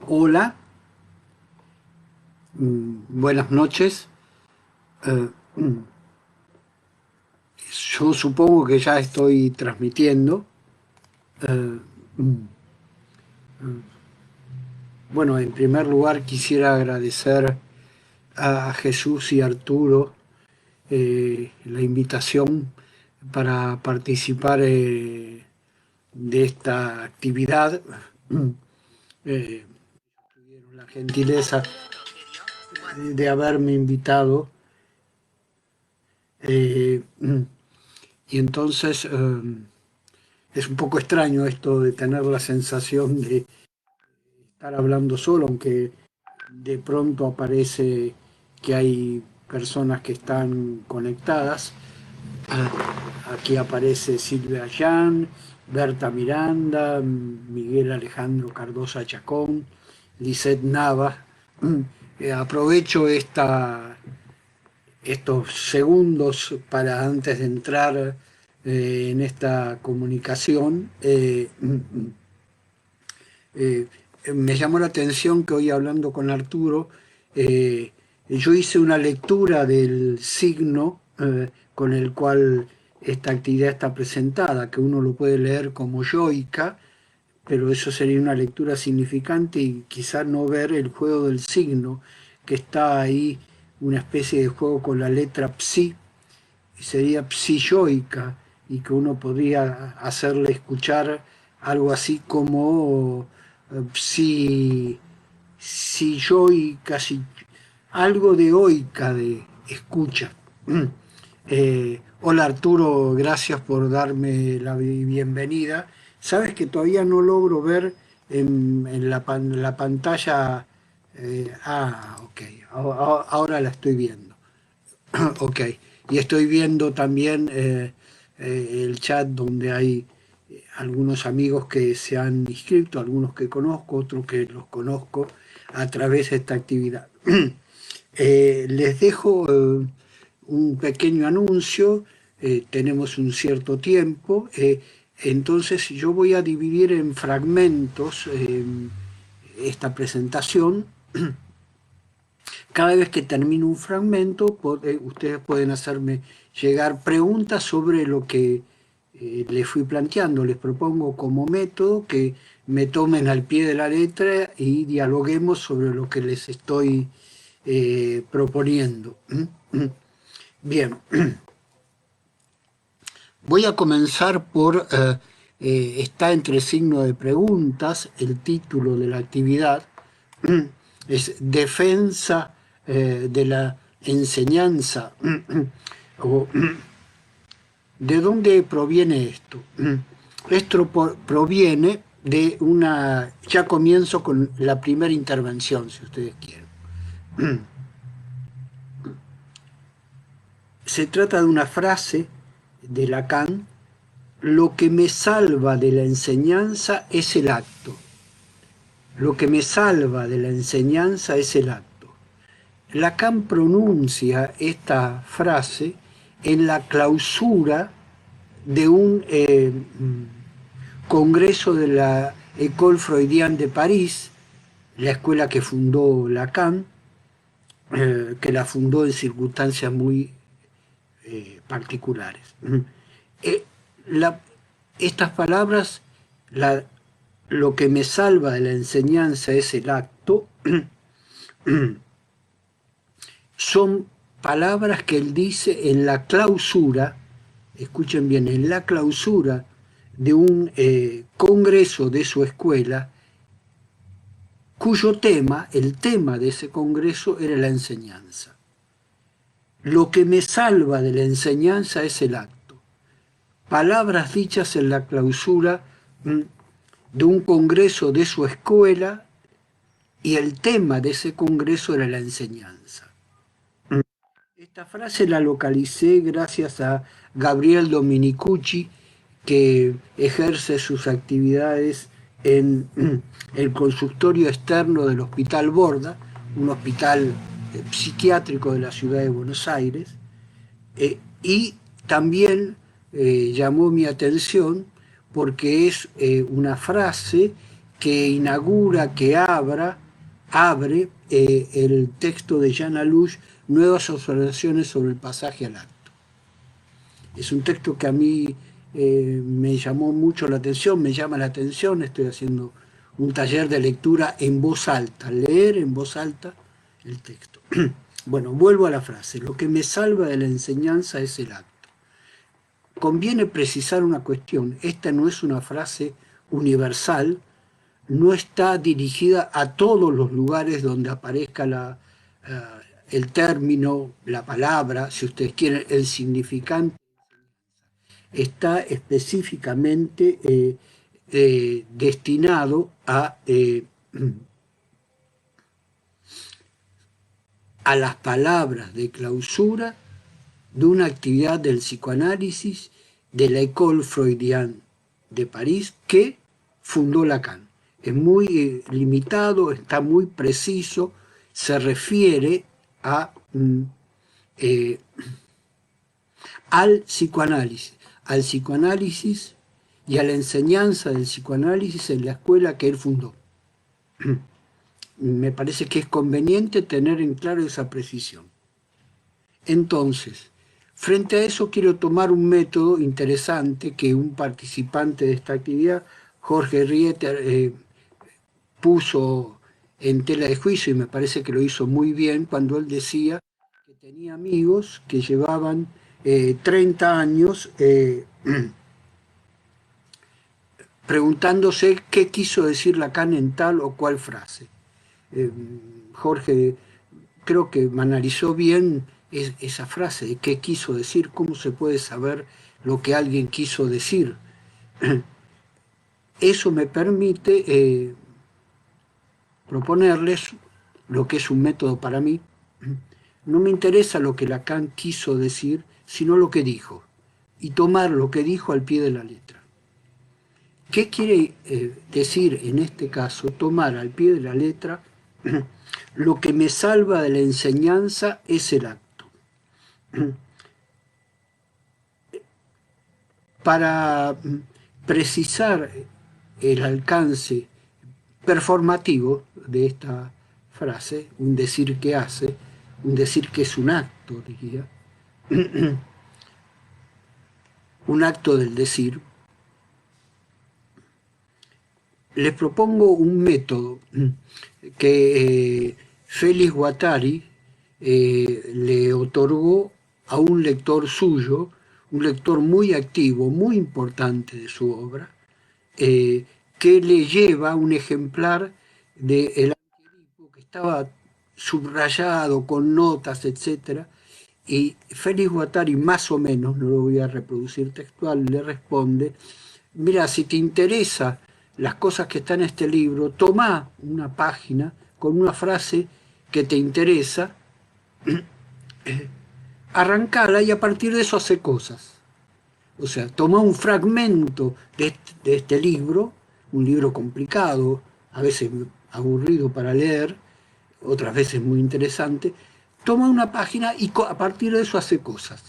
Hola, buenas noches. Eh, yo supongo que ya estoy transmitiendo. Eh, bueno, en primer lugar quisiera agradecer a Jesús y Arturo la invitación para participar de esta actividad. Eh, Tuvieron la gentileza de haberme invitado. eh, y entonces es un poco extraño esto de tener la sensación de estar hablando solo, aunque de pronto aparece que hay personas que están conectadas. Aquí aparece Silvia Yan, Berta Miranda, Miguel Alejandro Cardosa Chacón, Lisette Navas. Aprovecho estos segundos para, antes de entrar en esta comunicación, eh, me llamó la atención que hoy, hablando con Arturo, yo hice una lectura del signo con el cual esta actividad está presentada, que uno lo puede leer como yoica, pero eso sería una lectura significante y quizás no ver el juego del signo, que está ahí, una especie de juego con la letra psi, y sería psiyoica, y que uno podría hacerle escuchar algo así como psi, yoica, algo de oica, de escucha. Hola Arturo, gracias por darme la bienvenida. Sabes que todavía no logro ver en la pantalla. Ok, ahora la estoy viendo. Ok, y estoy viendo también el chat donde hay algunos amigos que se han inscrito, algunos que conozco, otros que los conozco a través de esta actividad. Les dejo un pequeño anuncio. Tenemos un cierto tiempo, entonces yo voy a dividir en fragmentos esta presentación. Cada vez que termino un fragmento, ustedes pueden hacerme llegar preguntas sobre lo que les fui planteando. Les propongo como método que me tomen al pie de la letra y dialoguemos sobre lo que les estoy proponiendo. Bien, voy a comenzar por, está entre signo de preguntas, el título de la actividad, es defensa de la enseñanza. O, ¿de dónde proviene esto? Esto proviene de una... Ya comienzo con la primera intervención, si ustedes quieren. Se trata de una frase de Lacan: lo que me salva de la enseñanza es el acto. Lo que me salva de la enseñanza es el acto. Lacan pronuncia esta frase en la clausura de un congreso de la École Freudienne de París, la escuela que fundó Lacan, que la fundó en circunstancias muy particulares. Eh, la, Estas palabras, la, lo que me salva de la enseñanza es el acto, son palabras que él dice en la clausura, escuchen bien, en la clausura de un congreso de su escuela, cuyo tema, el tema de ese congreso era la enseñanza. Lo que me salva de la enseñanza es el acto. Palabras dichas en la clausura de un congreso de su escuela, y el tema de ese congreso era la enseñanza. Esta frase la localicé gracias a Gabriel Dominicucci, que ejerce sus actividades en el consultorio externo del Hospital Borda, un hospital psiquiátrico de la ciudad de Buenos Aires, y también llamó mi atención porque es una frase que inaugura, abre el texto de Jean Alush, Nuevas observaciones sobre el pasaje al acto. Es un texto que a mí me llamó mucho la atención, me llama la atención, estoy haciendo un taller de lectura en voz alta, leer en voz alta el texto. Bueno, vuelvo a la frase, lo que me salva de la enseñanza es el acto. Conviene precisar una cuestión, esta no es una frase universal, no está dirigida a todos los lugares donde aparezca el término, la palabra, si ustedes quieren, el significante, está específicamente destinado a las palabras de clausura de una actividad del psicoanálisis de la École Freudienne de París que fundó Lacan. Es muy limitado, está muy preciso, se refiere al psicoanálisis y a la enseñanza del psicoanálisis en la escuela que él fundó. Me parece que es conveniente tener en claro esa precisión. Entonces, frente a eso quiero tomar un método interesante que un participante de esta actividad, Jorge Rieter, puso en tela de juicio, y me parece que lo hizo muy bien, cuando él decía que tenía amigos que llevaban 30 años preguntándose qué quiso decir Lacan en tal o cual frase. Jorge creo que me analizó bien esa frase de qué quiso decir, cómo se puede saber lo que alguien quiso decir. Eso me permite proponerles lo que es un método para mí. No me interesa lo que Lacan quiso decir, sino lo que dijo, y tomar lo que dijo al pie de la letra. ¿Qué quiere decir en este caso? Tomar al pie de la letra lo que me salva de la enseñanza es el acto. Para precisar el alcance performativo de esta frase, un decir que hace, un decir que es un acto, diría, un acto del decir, les propongo un método que Félix Guattari le otorgó a un lector suyo, un lector muy activo, muy importante de su obra, que le lleva un ejemplar de El Arquetipo que estaba subrayado con notas, etc. Y Félix Guattari, más o menos, no lo voy a reproducir textual, le responde: mira, si te interesa las cosas que están en este libro, toma una página con una frase que te interesa, arrancala y a partir de eso hace cosas. O sea, toma un fragmento de este libro, un libro complicado, a veces aburrido para leer, otras veces muy interesante, toma una página y a partir de eso hace cosas.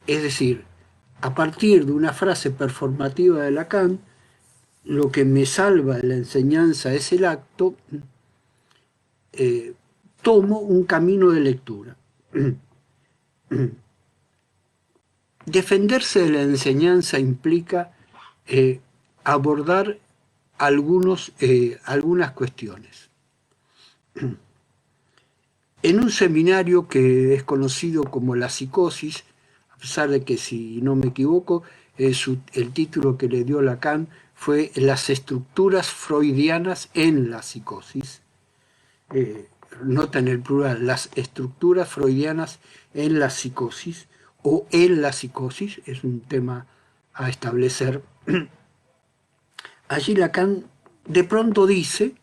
Es decir, a partir de una frase performativa de Lacan, lo que me salva de la enseñanza es el acto, tomo un camino de lectura. Defenderse de la enseñanza implica abordar algunas cuestiones. En un seminario que es conocido como La Psicosis, a pesar de que, si no me equivoco, el título que le dio Lacan fue Las estructuras freudianas en la psicosis, nota en el plural, las estructuras freudianas en la psicosis, o en la psicosis, es un tema a establecer. Allí Lacan de pronto dice: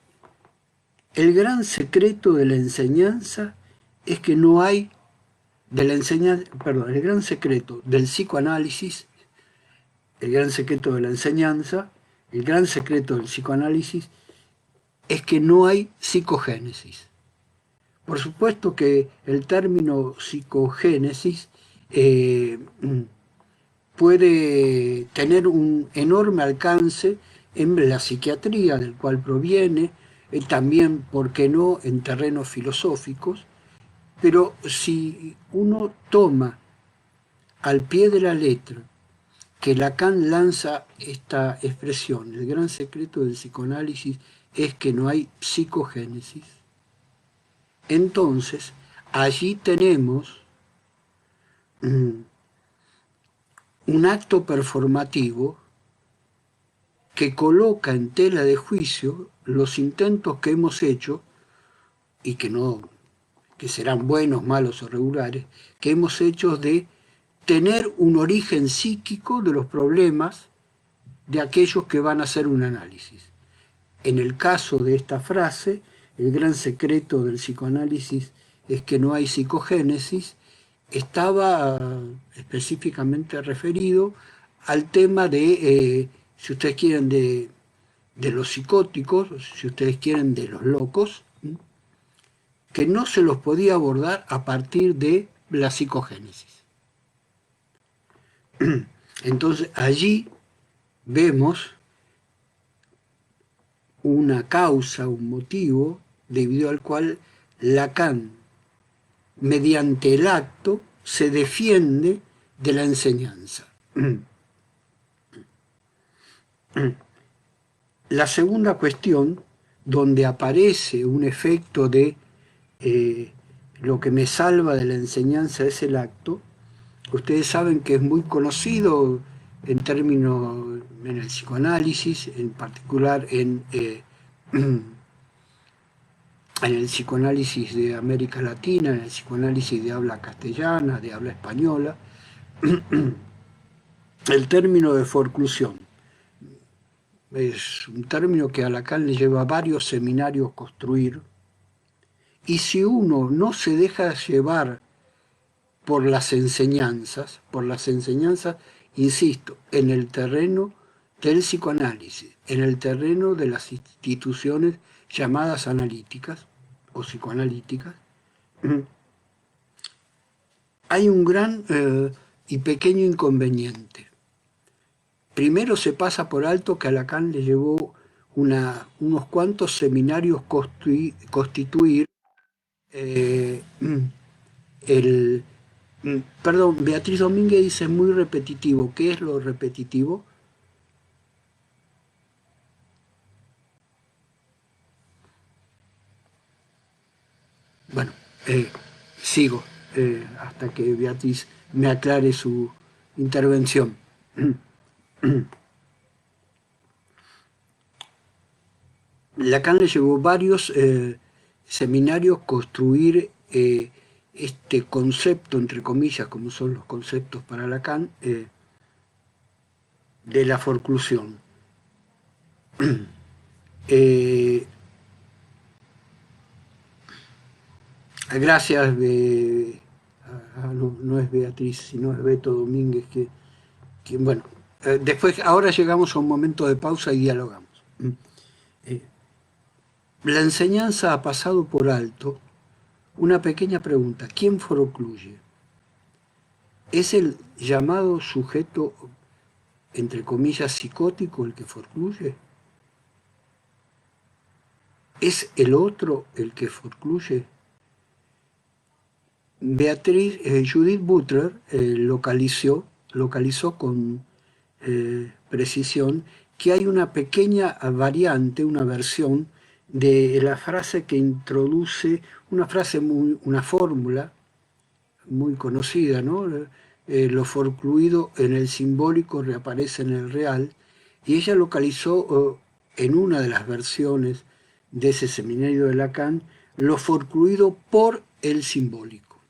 el gran secreto de la enseñanza es que no hay, el gran secreto del psicoanálisis, el gran secreto de la enseñanza, el gran secreto del psicoanálisis es que no hay psicogénesis. Por supuesto que el término psicogénesis puede tener un enorme alcance en la psiquiatría, del cual proviene, también, ¿por qué no?, en terrenos filosóficos, pero si uno toma al pie de la letra que Lacan lanza esta expresión, el gran secreto del psicoanálisis es que no hay psicogénesis, entonces allí tenemos un acto performativo que coloca en tela de juicio los intentos que hemos hecho y que no, que serán buenos, malos o regulares, que hemos hecho de tener un origen psíquico de los problemas de aquellos que van a hacer un análisis. En el caso de esta frase, el gran secreto del psicoanálisis es que no hay psicogénesis, estaba específicamente referido al tema de, si ustedes quieren, de los psicóticos, si ustedes quieren, de los locos, que no se los podía abordar a partir de la psicogénesis. Entonces allí vemos una causa, un motivo, debido al cual Lacan, mediante el acto, se defiende de la enseñanza. La segunda cuestión, donde aparece un efecto de lo que me salva de la enseñanza es el acto, ustedes saben que es muy conocido en términos, en el psicoanálisis, en particular en el psicoanálisis de América Latina, en el psicoanálisis de habla castellana, de habla española, el término de forclusión. Es un término que a Lacan le lleva varios seminarios construir, y si uno no se deja llevar por las enseñanzas, insisto, en el terreno del psicoanálisis, en el terreno de las instituciones llamadas analíticas o psicoanalíticas, hay un gran y pequeño inconveniente. Primero se pasa por alto que a Lacan le llevó unos cuantos seminarios constituir el... Perdón, Beatriz Domínguez dice muy repetitivo. ¿Qué es lo repetitivo? Bueno, sigo hasta que Beatriz me aclare su intervención. Lacan le llevó varios seminarios construir este concepto, entre comillas, como son los conceptos para Lacan, de la forclusión. Gracias, no es Beatriz, sino es Beto Domínguez, que bueno, después, ahora llegamos a un momento de pausa y dialogamos. La enseñanza ha pasado por alto una pequeña pregunta: ¿quién forcluye? ¿Es el llamado sujeto, entre comillas, psicótico el que forcluye? ¿Es el otro el que forcluye? Judith Butler localizó con precisión que hay una pequeña variante, una versión de la frase que introduce, una fórmula muy conocida, ¿no? Lo forcluido en el simbólico reaparece en el real, y ella localizó en una de las versiones de ese seminario de Lacan, lo forcluido por el simbólico.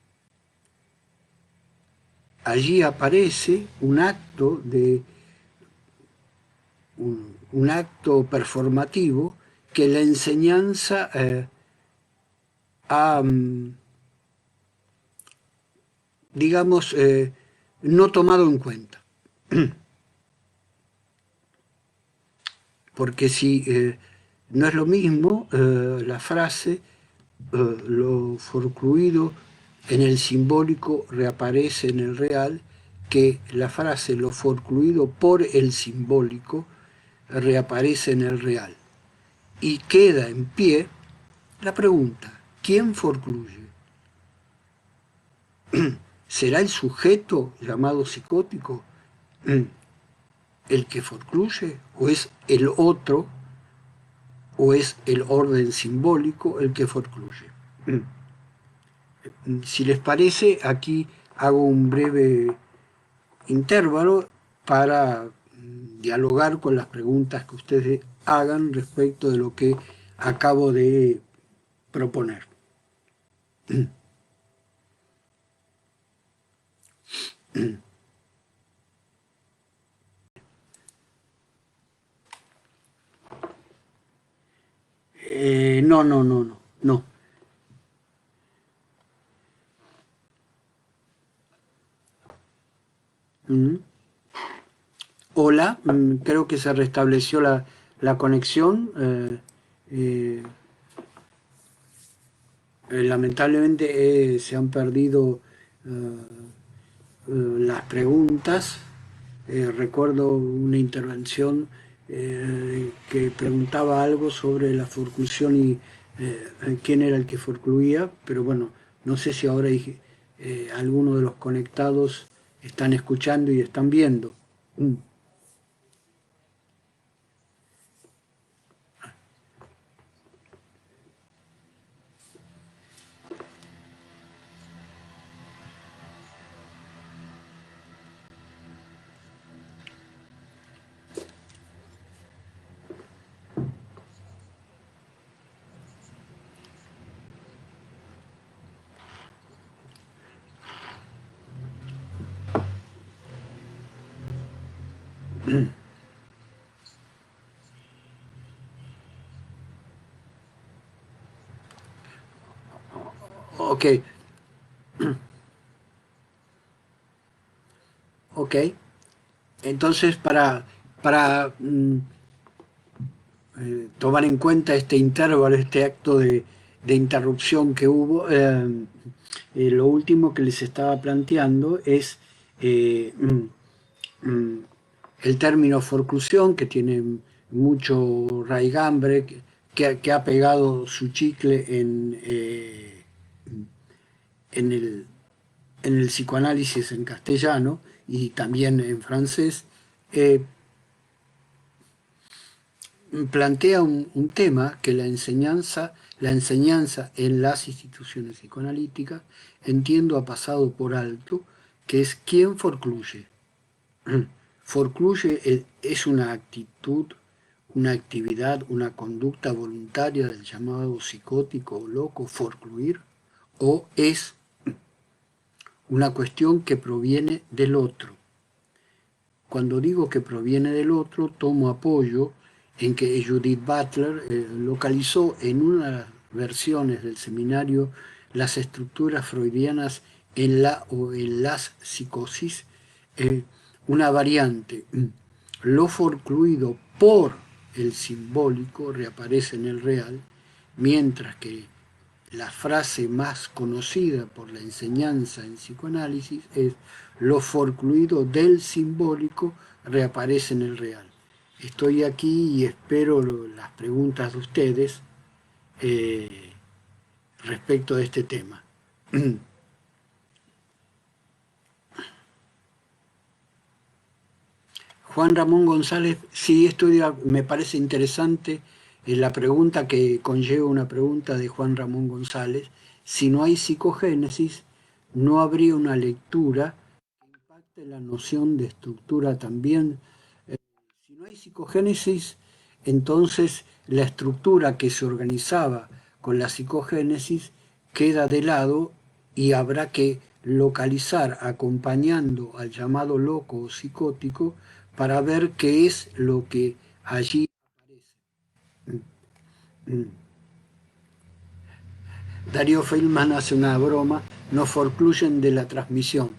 Allí aparece un acto un acto performativo que la enseñanza ha, digamos, no tomado en cuenta. Porque si no es lo mismo la frase, lo forcluido en el simbólico reaparece en el real, que la frase lo forcluido por el simbólico reaparece en el real. Y queda en pie la pregunta, ¿quién forcluye? ¿Será el sujeto llamado psicótico el que forcluye? ¿O es el otro? ¿O es el orden simbólico el que forcluye? Si les parece, aquí hago un breve intervalo para dialogar con las preguntas que ustedes hagan respecto de lo que acabo de proponer. No, no, no, no, no. Mm. Hola, creo que se restableció la conexión. Eh, lamentablemente se han perdido las preguntas. Recuerdo una intervención que preguntaba algo sobre la forclusión y quién era el que forcluía, pero bueno, no sé si ahora algunos de los conectados están escuchando y están viendo. Mm. Ok, ok. Entonces, para tomar en cuenta este intervalo, este acto de interrupción que hubo, lo último que les estaba planteando es eh, mm, el término forclusión, que tiene mucho raigambre, que ha pegado su chicle en el, en el psicoanálisis en castellano y también en francés. eh, Plantea un tema que la enseñanza en las instituciones psicoanalíticas, entiendo, ha pasado por alto, que es quién forcluye. Forcluye es una actitud, una actividad, una conducta voluntaria del llamado psicótico o loco, forcluir, o es una cuestión que proviene del otro. Cuando digo que proviene del otro, tomo apoyo en que Judith Butler localizó en una de las versiones del seminario las estructuras freudianas en la o en las psicosis, eh, una variante. Lo forcluido por el simbólico reaparece en el real, mientras que la frase más conocida por la enseñanza en psicoanálisis es lo forcluido del simbólico reaparece en el real. Estoy aquí y espero las preguntas de ustedes eh, respecto de este tema. Juan Ramón González, sí, me parece interesante la pregunta que conlleva una pregunta de Juan Ramón González. Si no hay psicogénesis, no habría una lectura que impacte la noción de estructura también. Si no hay psicogénesis, entonces la estructura que se organizaba con la psicogénesis queda de lado y habrá que localizar acompañando al llamado loco o psicótico para ver qué es lo que allí aparece. Darío Feldman hace una broma, nos forcluyen de la transmisión.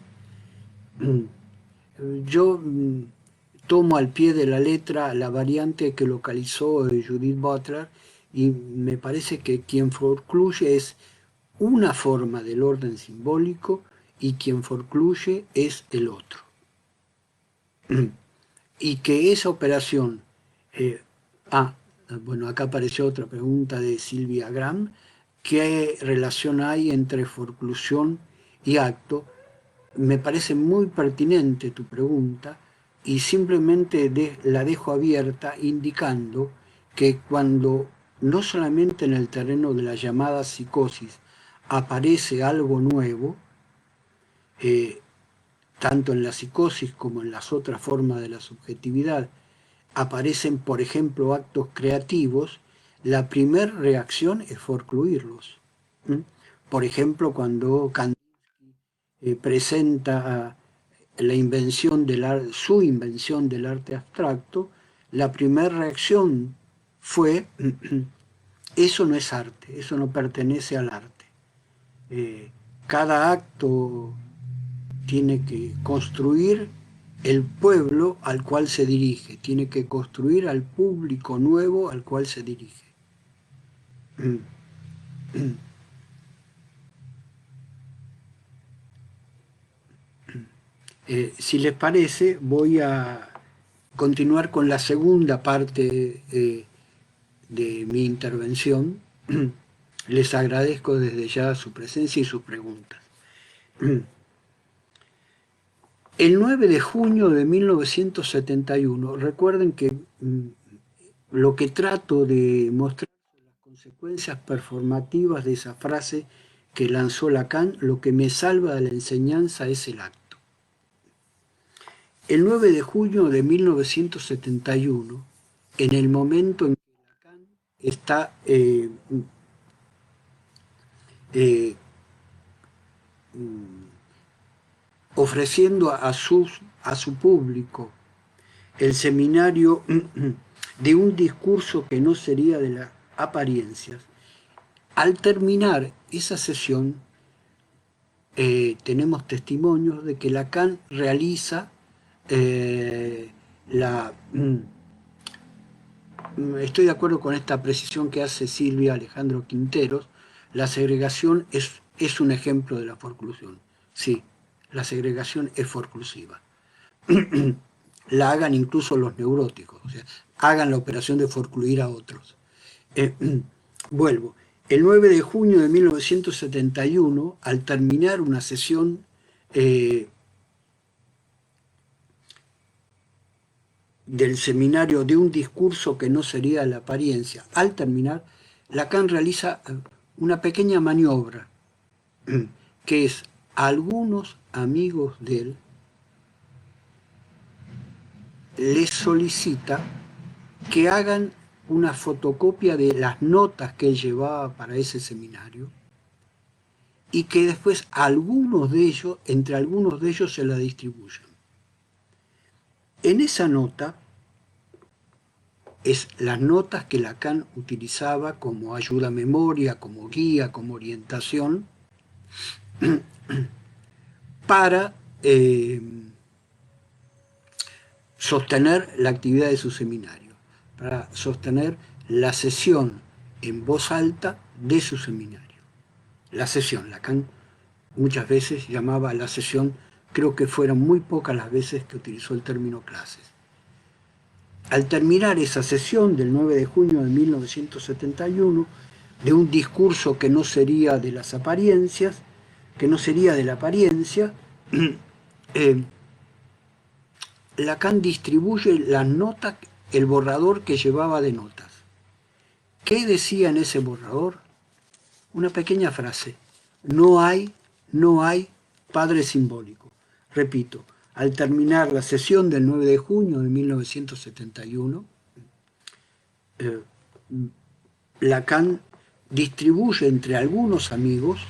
Yo tomo al pie de la letra la variante que localizó Judith Butler y me parece que quien forcluye es una forma del orden simbólico y quien forcluye es el otro. Y que esa operación Eh, ah, bueno, acá apareció otra pregunta de Silvia Gram. ¿Qué relación hay entre forclusión y acto? Me parece muy pertinente tu pregunta y simplemente la dejo abierta indicando que cuando no solamente en el terreno de la llamada psicosis aparece algo nuevo, eh, tanto en la psicosis como en las otras formas de la subjetividad, aparecen, por ejemplo, actos creativos, la primera reacción es forcluirlos. ¿Mm? Por ejemplo, cuando Kant presenta la invención su invención del arte abstracto, la primera reacción fue, eso no es arte, eso no pertenece al arte. Eh, Cada acto tiene que construir el pueblo al cual se dirige, tiene que construir al público nuevo al cual se dirige. Si les parece, voy a continuar con la segunda parte de mi intervención. Les agradezco desde ya su presencia y sus preguntas. El 9 de junio de 1971, recuerden que lo que trato de mostrar son las consecuencias performativas de esa frase que lanzó Lacan: lo que me salva de la enseñanza es el acto. El 9 de junio de 1971, en el momento en que Lacan está eh, ofreciendo a su público el seminario de un discurso que no sería de las apariencias, al terminar esa sesión tenemos testimonios de que Lacan realiza eh, la... Estoy de acuerdo con esta precisión que hace Silvia Alejandro Quinteros: la segregación es un ejemplo de la forclusión. Sí, la segregación es forclusiva. La hagan incluso los neuróticos, o sea, hagan la operación de forcluir a otros. Eh, Vuelvo. El 9 de junio de 1971, al terminar una sesión eh, del seminario de un discurso que no sería la apariencia, al terminar, Lacan realiza una pequeña maniobra, que es: a algunos amigos de él les solicita que hagan una fotocopia de las notas que él llevaba para ese seminario y que después entre algunos de ellos se la distribuyan. En esa nota, es las notas que Lacan utilizaba como ayuda a memoria, como guía, como orientación, para sostener la actividad de su seminario, para sostener la sesión en voz alta de su seminario. La sesión, Lacan muchas veces llamaba la sesión, creo que fueron muy pocas las veces que utilizó el término clases. Al terminar esa sesión del 9 de junio de 1971, de un discurso que no sería de las apariencias, que no sería de la apariencia, eh, Lacan distribuye las notas, el borrador que llevaba de notas. ¿Qué decía en ese borrador? Una pequeña frase: no hay padre simbólico. Repito, al terminar la sesión del 9 de junio de 1971, eh, Lacan distribuye entre algunos amigos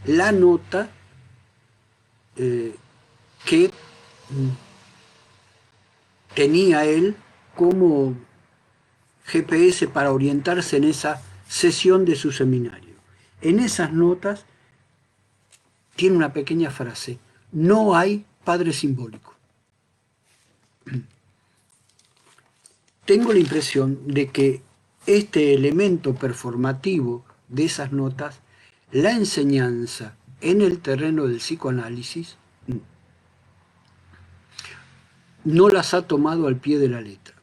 la nota que tenía él como GPS para orientarse en esa sesión de su seminario. En esas notas tiene una pequeña frase: no hay padre simbólico. Tengo la impresión de que este elemento performativo de esas notas, la enseñanza en el terreno del psicoanálisis, no las ha tomado al pie de la letra.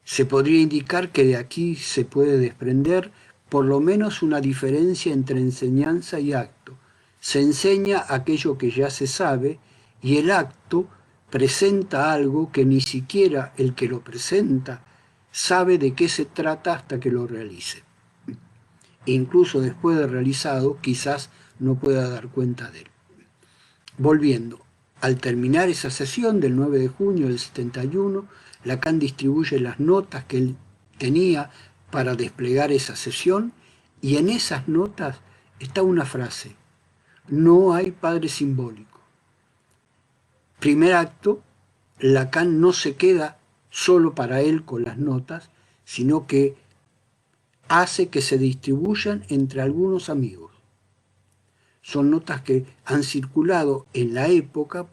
Se podría indicar que de aquí se puede desprender por lo menos una diferencia entre enseñanza y acto. Se enseña aquello que ya se sabe y el acto presenta algo que ni siquiera el que lo presenta sabe de qué se trata hasta que lo realice. E incluso después de realizado, quizás no pueda dar cuenta de él. Volviendo, al terminar esa sesión del 9 de junio del 71, Lacan distribuye las notas que él tenía para desplegar esa sesión y en esas notas está una frase: no hay padre simbólico. Primer acto, Lacan no se queda solo para él con las notas, sino que hace que se distribuyan entre algunos amigos. Son notas que han circulado en la época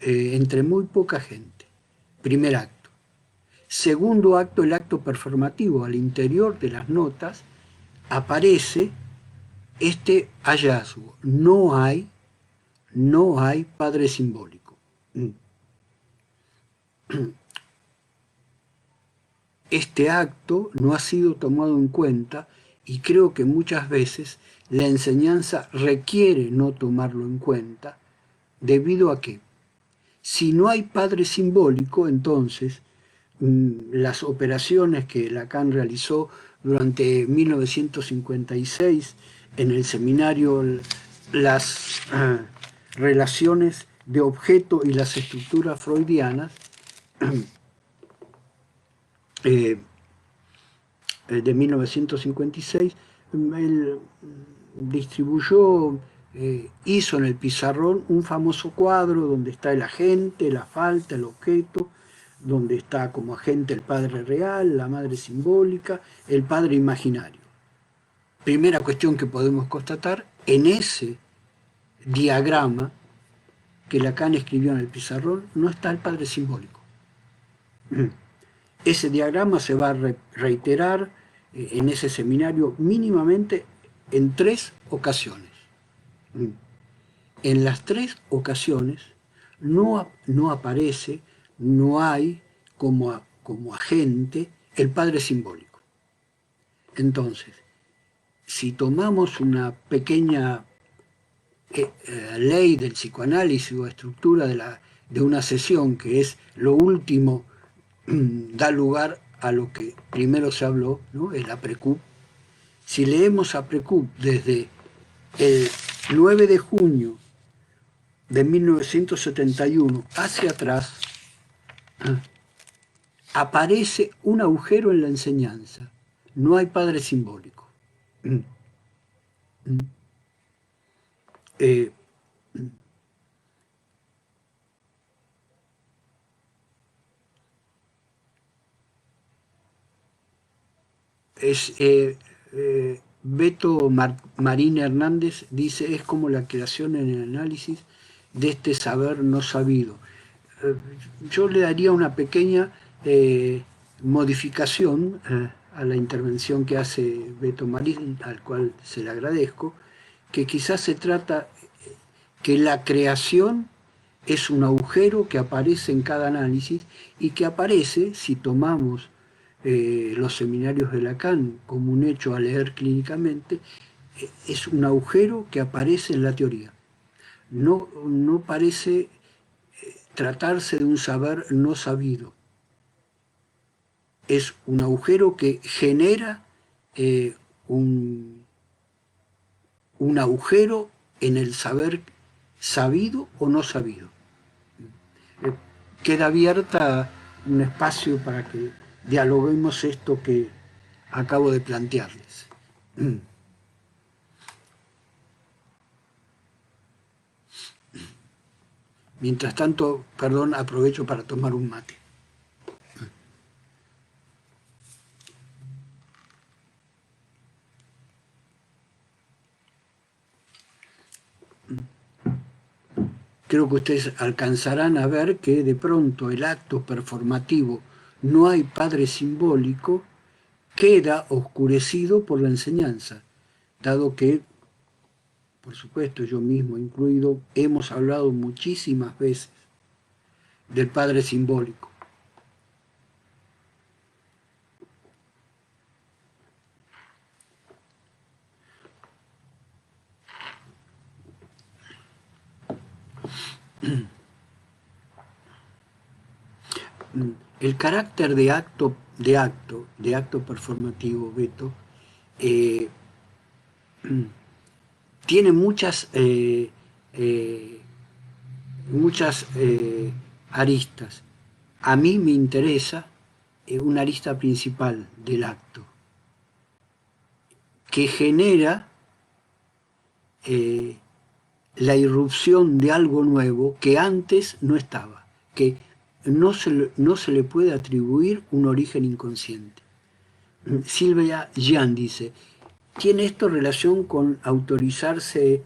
entre muy poca gente. Primer acto. Segundo acto, el acto performativo. Al interior de las notas aparece este hallazgo. No hay padre simbólico. Este acto no ha sido tomado en cuenta y creo que muchas veces la enseñanza requiere no tomarlo en cuenta debido a que si no hay padre simbólico, entonces las operaciones que Lacan realizó durante 1956 en el seminario Las relaciones de objeto y las estructuras freudianas, eh, de 1956, él distribuyó, hizo en el pizarrón un famoso cuadro donde está el agente, la falta, el objeto, donde está como agente el padre real, la madre simbólica, el padre imaginario. Primera cuestión que podemos constatar, en ese diagrama que Lacan escribió en el pizarrón no está el padre simbólico. Ese diagrama se va a reiterar en ese seminario mínimamente en 3 ocasiones. En las 3 ocasiones no aparece, no hay como agente el padre simbólico. Entonces, si tomamos una pequeña ley del psicoanálisis o estructura de una sesión, que es lo último, da lugar a lo que primero se habló, ¿no? El APRECUP. Si leemos APRECUP desde el 9 de junio de 1971 hacia atrás, aparece un agujero en la enseñanza. No hay padre simbólico. Eh, es, Beto Marín Hernández dice: es como la creación en el análisis de este saber no sabido. Yo le daría una pequeña modificación a la intervención que hace Beto Marín, al cual se le agradezco, que quizás se trata que la creación es un agujero que aparece en cada análisis y que aparece, si tomamos los seminarios de Lacan como un hecho a leer clínicamente, es un agujero que aparece en la teoría. No parece tratarse de un saber no sabido. Es un agujero que genera eh, un, un agujero en el saber sabido o no sabido. Queda abierta un espacio para que dialoguemos esto que acabo de plantearles. Mientras tanto, perdón, aprovecho para tomar un mate. Creo que ustedes alcanzarán a ver que de pronto el acto performativo no hay padre simbólico, queda oscurecido por la enseñanza, dado que, por supuesto, yo mismo incluido, hemos hablado muchísimas veces del padre simbólico. El carácter de acto performativo, Beto, eh, tiene eh, muchas aristas. A mí me interesa una arista principal del acto, que genera eh, la irrupción de algo nuevo que antes no estaba, que no se le puede atribuir un origen inconsciente. Silvia Jean dice, ¿tiene esto relación con autorizarse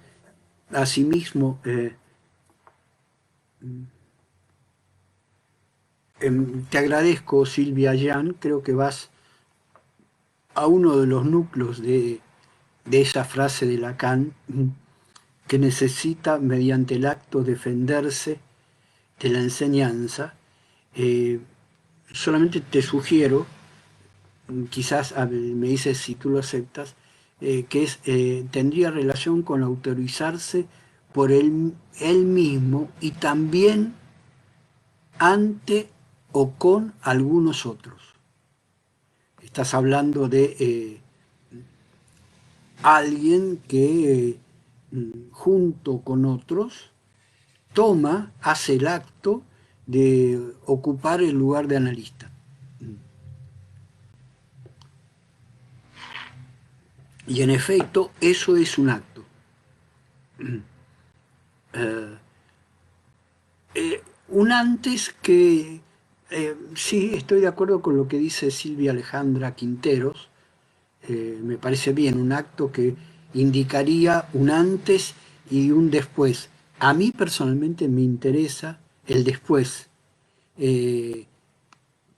a sí mismo? Te agradezco, Silvia Jean, creo que vas a uno de los núcleos de esa frase de Lacan, que necesita mediante el acto defenderse de la enseñanza. Eh, Solamente te sugiero, quizás me dices si tú lo aceptas, tendría relación con autorizarse por él mismo y también ante o con algunos otros. Estás hablando de alguien que junto con otros hace el acto de ocupar el lugar de analista. Y en efecto, eso es un acto. Un antes que, sí, estoy de acuerdo con lo que dice Silvia Alejandra Quinteros, me parece bien, un acto que indicaría un antes y un después. A mí personalmente me interesa el después, eh,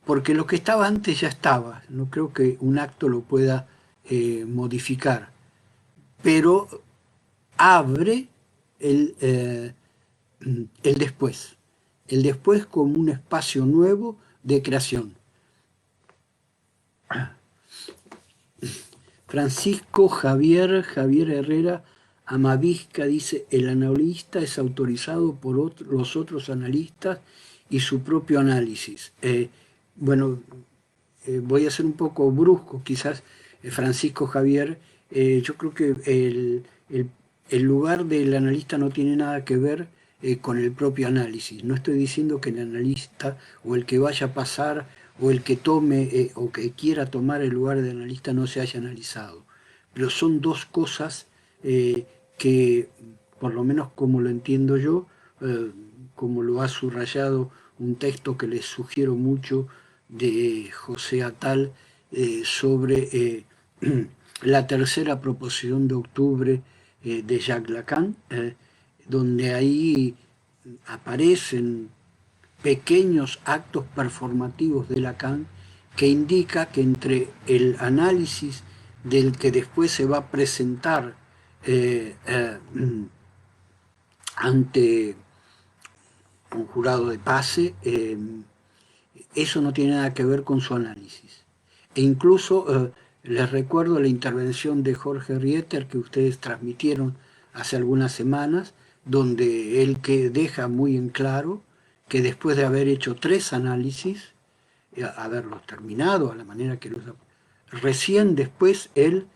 porque lo que estaba antes ya estaba, no creo que un acto lo pueda modificar, pero abre el, el después, el después como un espacio nuevo de creación. Javier Herrera Amavisca dice, el analista es autorizado por los otros analistas y su propio análisis. Bueno, voy a ser un poco brusco, quizás, Francisco Javier, yo creo que el lugar del analista no tiene nada que ver con el propio análisis. No estoy diciendo que el analista o el que vaya a pasar o el que tome o que quiera tomar el lugar del analista no se haya analizado. Pero son dos cosas que, por lo menos como lo entiendo yo, como lo ha subrayado un texto que les sugiero mucho de José Atal sobre la tercera proposición de octubre de Jacques Lacan, donde ahí aparecen pequeños actos performativos de Lacan que indica que entre el análisis del que después se va a presentar eh, eh, ante un jurado de pase, eso no tiene nada que ver con su análisis. E incluso les recuerdo la intervención de Jorge Rieter que ustedes transmitieron hace algunas semanas, donde él que deja muy en claro que después de haber hecho 3 análisis, haberlos terminado a la manera que los... Recién después él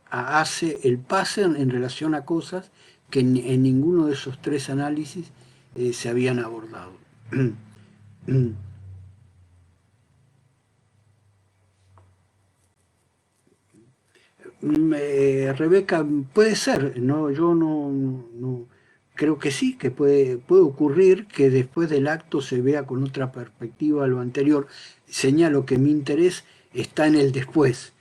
hace el pase en relación a cosas que en ninguno de esos 3 análisis se habían abordado. Rebeca, puede ser, no, yo no creo que sí, que puede ocurrir que después del acto se vea con otra perspectiva lo anterior. Señalo que mi interés está en el después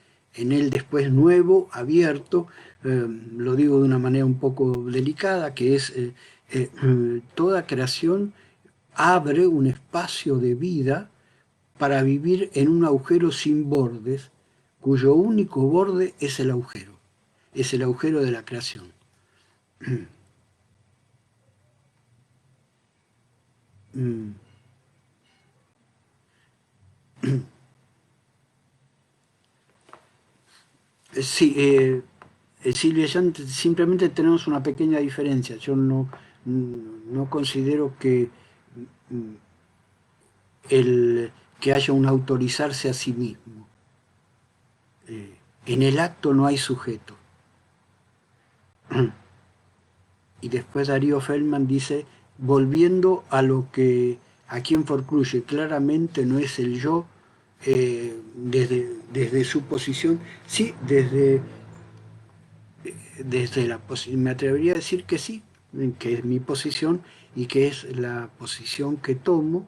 nuevo, abierto, lo digo de una manera un poco delicada, que es toda creación abre un espacio de vida para vivir en un agujero sin bordes, cuyo único borde es el agujero de la creación. Mm. Sí, Silvia, ya simplemente tenemos una pequeña diferencia. Yo no considero que, que haya un autorizarse a sí mismo. En el acto no hay sujeto. Y después Darío Feldman dice, volviendo a lo que aquí en Forcluye claramente no es el yo, desde su posición, sí, desde la posición, me atrevería a decir que sí, que es mi posición y que es la posición que tomo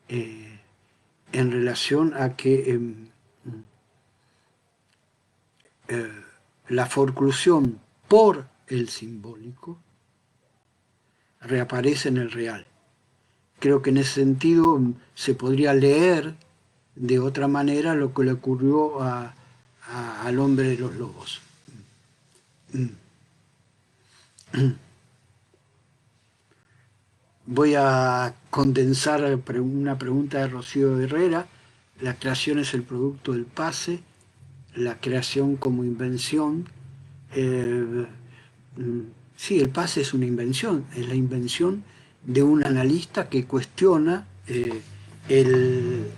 en relación a que la forclusión por el simbólico reaparece en el real. Creo que en ese sentido se podría leer de otra manera lo que le ocurrió al hombre de los lobos. Voy a condensar una pregunta de Rocío Herrera. La creación es el producto del pase, la creación como invención. Eh, sí, el pase es una invención, es la invención de un analista que cuestiona el,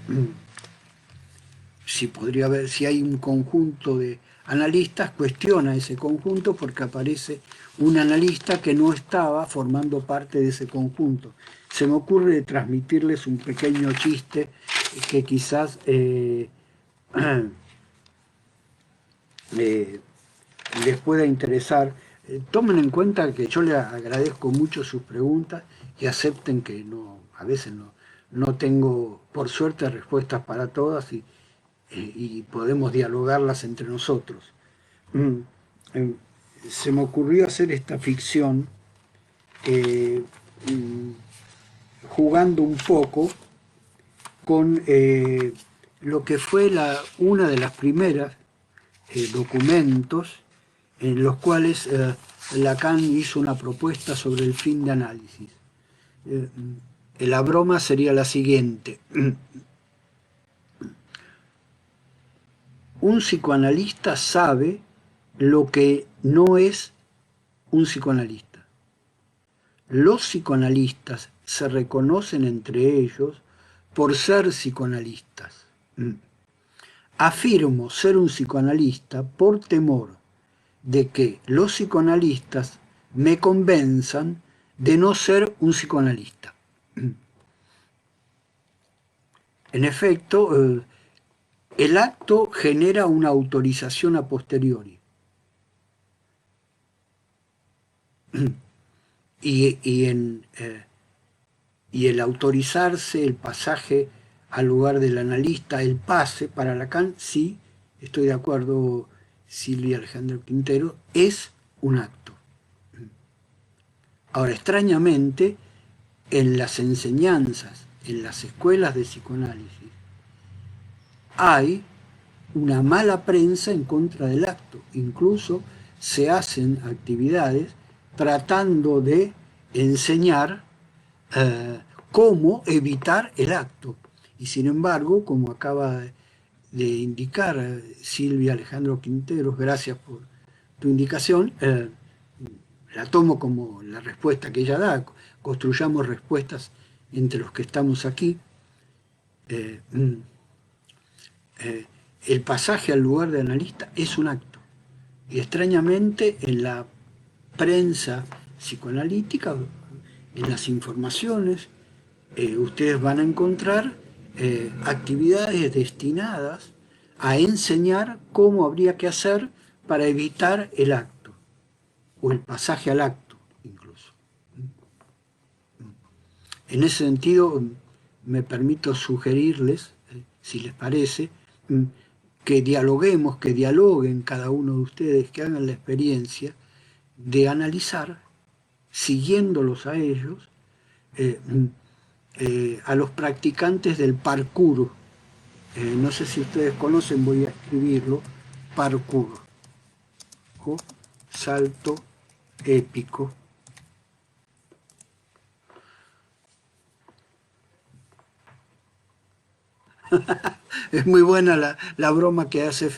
si podría haber, si hay un conjunto de analistas, cuestiona ese conjunto porque aparece un analista que no estaba formando parte de ese conjunto. Se me ocurre transmitirles un pequeño chiste que quizás les pueda interesar. Tomen en cuenta que yo les agradezco mucho sus preguntas y acepten que no, a veces no tengo, por suerte, respuestas para todas y podemos dialogarlas entre nosotros. Mm, eh, Se me ocurrió hacer esta ficción eh, mm, jugando un poco con lo que fue una de las primeras documentos en los cuales Lacan hizo una propuesta sobre el fin de análisis. La broma sería la siguiente. Un psicoanalista sabe lo que no es un psicoanalista. Los psicoanalistas se reconocen entre ellos por ser psicoanalistas. Afirmo ser un psicoanalista por temor de que los psicoanalistas me convenzan de no ser un psicoanalista. En efecto, el acto genera una autorización a posteriori. Y el autorizarse, el pasaje al lugar del analista, el pase para Lacan, sí, estoy de acuerdo, Silvia Alejandro Quintero, es un acto. Ahora, extrañamente, en las enseñanzas, en las escuelas de psicoanálisis, hay una mala prensa en contra del acto. Incluso se hacen actividades tratando de enseñar cómo evitar el acto. Y sin embargo, como acaba de indicar Silvia Alejandro Quinteros, gracias por tu indicación, la tomo como la respuesta que ella da. Construyamos respuestas entre los que estamos aquí. El pasaje al lugar de analista es un acto. Y extrañamente en la prensa psicoanalítica, en las informaciones, ustedes van a encontrar actividades destinadas a enseñar cómo habría que hacer para evitar el acto, o el pasaje al acto incluso. En ese sentido, me permito sugerirles, si les parece, que dialoguemos, que dialoguen cada uno de ustedes, que hagan la experiencia de analizar, siguiéndolos a ellos, a los practicantes del parkour. No sé si ustedes conocen, voy a escribirlo, parkour, o salto épico. Es muy buena la broma que hace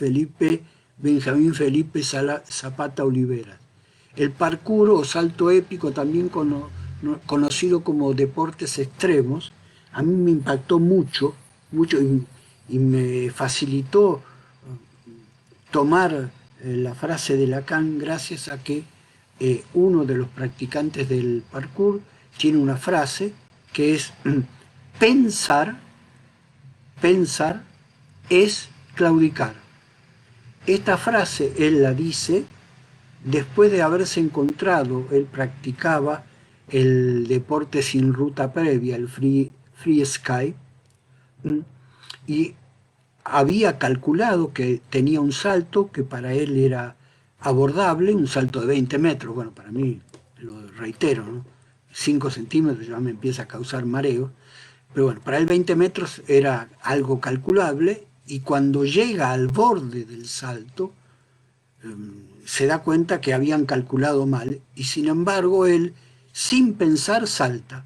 Benjamín Felipe Zapata Olivera. El parkour o salto épico, también conocido como deportes extremos, a mí me impactó mucho, mucho y me facilitó tomar la frase de Lacan gracias a que uno de los practicantes del parkour tiene una frase que es pensar, pensar es claudicar. Esta frase él la dice después de haberse encontrado, él practicaba el deporte sin ruta previa, el free sky, y había calculado que tenía un salto que para él era abordable, un salto de 20 metros. Bueno, para mí, lo reitero, ¿no? 5 centímetros ya me empieza a causar mareo. Pero bueno, para él 20 metros era algo calculable y cuando llega al borde del salto, se da cuenta que habían calculado mal y sin embargo él, sin pensar, salta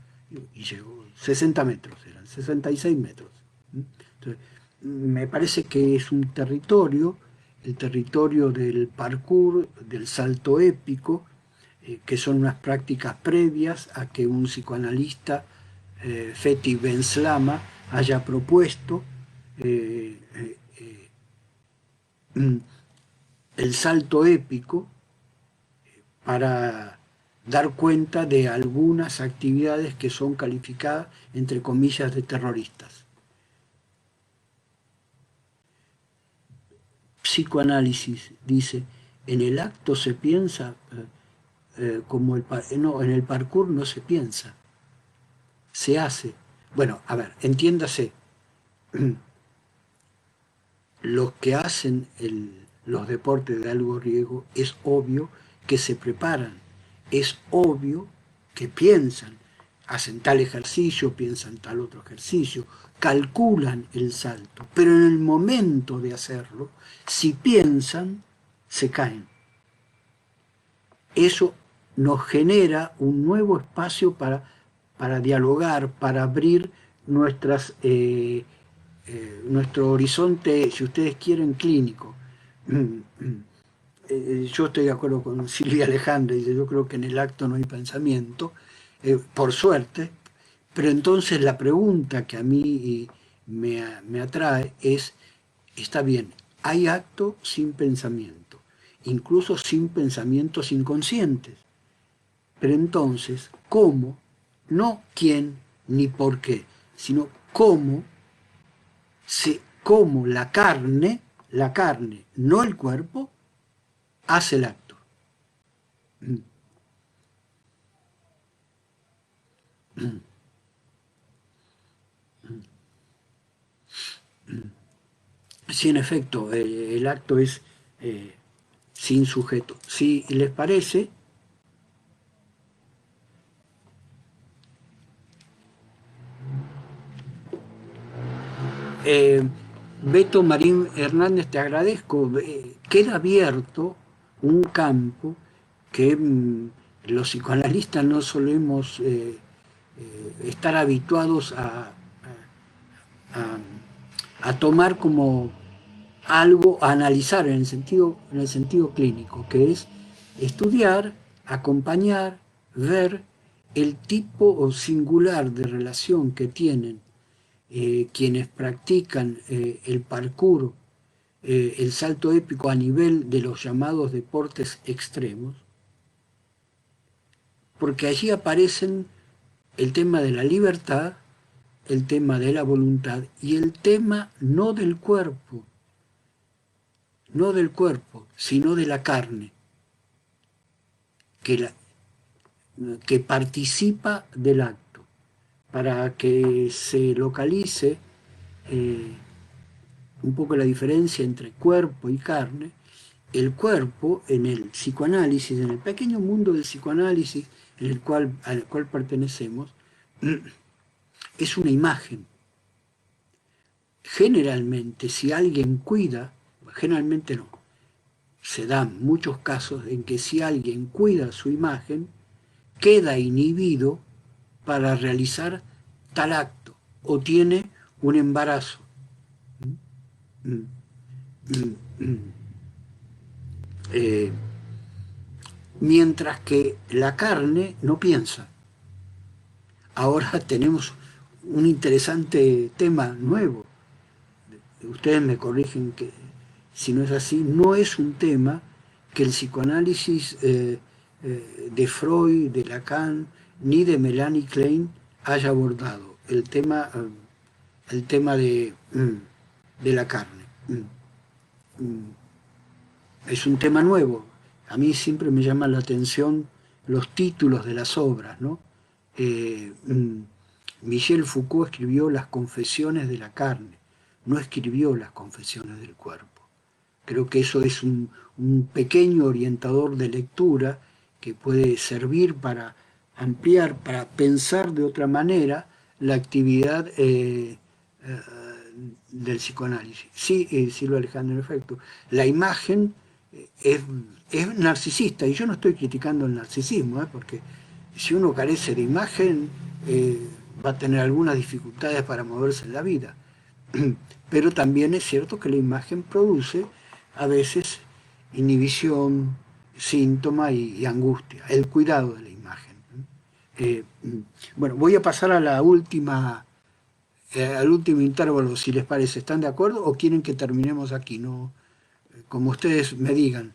y llegó 60 metros, eran 66 metros. Entonces, me parece que es un territorio, el territorio del parkour, del salto épico, que son unas prácticas previas a que un psicoanalista, Fethi Ben Slama, haya propuesto eh, el salto épico para dar cuenta de algunas actividades que son calificadas, entre comillas, de terroristas. Psicoanálisis dice, en el acto se piensa, como no, en el parkour no se piensa, se hace. Bueno, a ver, entiéndase, los que hacen los deportes de alto riesgo es obvio que se preparan, es obvio que piensan, hacen tal ejercicio, piensan tal otro ejercicio, calculan el salto, pero en el momento de hacerlo, si piensan, se caen. Eso nos genera un nuevo espacio para dialogar, para abrir nuestro horizonte, si ustedes quieren, clínico. Yo estoy de acuerdo con Silvia Alejandra, dice, yo creo que en el acto no hay pensamiento, por suerte, pero entonces la pregunta que a mí me atrae es, está bien, hay acto sin pensamiento, incluso sin pensamientos inconscientes, pero entonces, ¿cómo? No quién ni por qué, sino cómo la carne, no el cuerpo, hace el acto. Si en efecto el acto es sin sujeto. Si les parece, eh, Beto Marín Hernández, te agradezco. Queda abierto un campo que los psicoanalistas no solemos estar habituados a tomar como algo a analizar en el sentido clínico, que es estudiar, acompañar, ver el tipo o singular de relación que tienen quienes practican el parkour, el salto épico a nivel de los llamados deportes extremos, porque allí aparecen el tema de la libertad, el tema de la voluntad y el tema no del cuerpo, no del cuerpo, sino de la carne, que, la, que participa del acto, para que se localice un poco la diferencia entre cuerpo y carne. El cuerpo en el psicoanálisis, en el pequeño mundo del psicoanálisis al cual pertenecemos, es una imagen. Generalmente, si alguien cuida, generalmente no, se dan muchos casos en que si alguien cuida su imagen, queda inhibido para realizar tal acto o tiene un embarazo. Eh, Mientras que la carne no piensa. ahora tenemos un interesante tema nuevo. Ustedes me corrigen que si no es así, no es un tema que el psicoanálisis de Freud, de Lacan, ni de Melanie Klein haya abordado, el tema de la carne. Es un tema nuevo. A mí siempre me llama la atención los títulos de las obras, ¿no? Michel Foucault escribió Las confesiones de la carne, no escribió Las confesiones del cuerpo. Creo que eso es un pequeño orientador de lectura que puede servir para ampliar, para pensar de otra manera la actividad del psicoanálisis. Sí, Silvia Alejandro, en efecto, la imagen es, es narcisista, y yo no estoy criticando el narcisismo, porque si uno carece de imagen, va a tener algunas dificultades para moverse en la vida. Pero también es cierto que la imagen produce a veces inhibición, síntoma y angustia, el cuidado de la imagen. Eh, bueno, voy a pasar a la última, al último intervalo, si les parece. ¿Están de acuerdo o quieren que terminemos aquí? No, como ustedes me digan.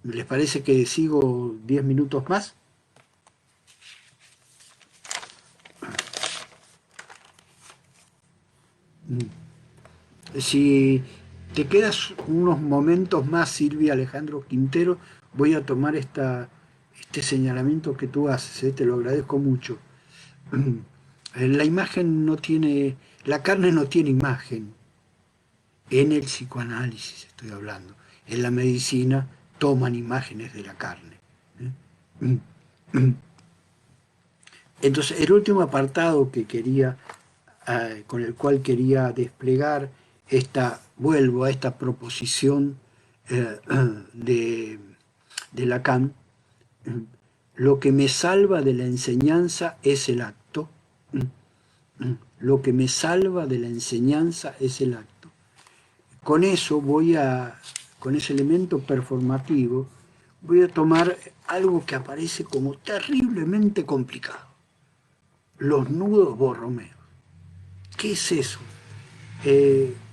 ¿Les parece que sigo 10 minutos más? Si te quedas unos momentos más, Silvia Alejandro Quintero, voy a tomar este señalamiento que tú haces, te lo agradezco mucho. La imagen no tiene, la carne no tiene imagen. En el psicoanálisis estoy hablando. En la medicina toman imágenes de la carne. Entonces, el último apartado que quería, con el cual quería desplegar vuelvo a esta proposición eh, de, de Lacan, lo que me salva de la enseñanza es el acto. Lo que me salva de la enseñanza es el acto. Con eso con ese elemento performativo, voy a tomar algo que aparece como terriblemente complicado. Los nudos borromeos. ¿Qué es eso?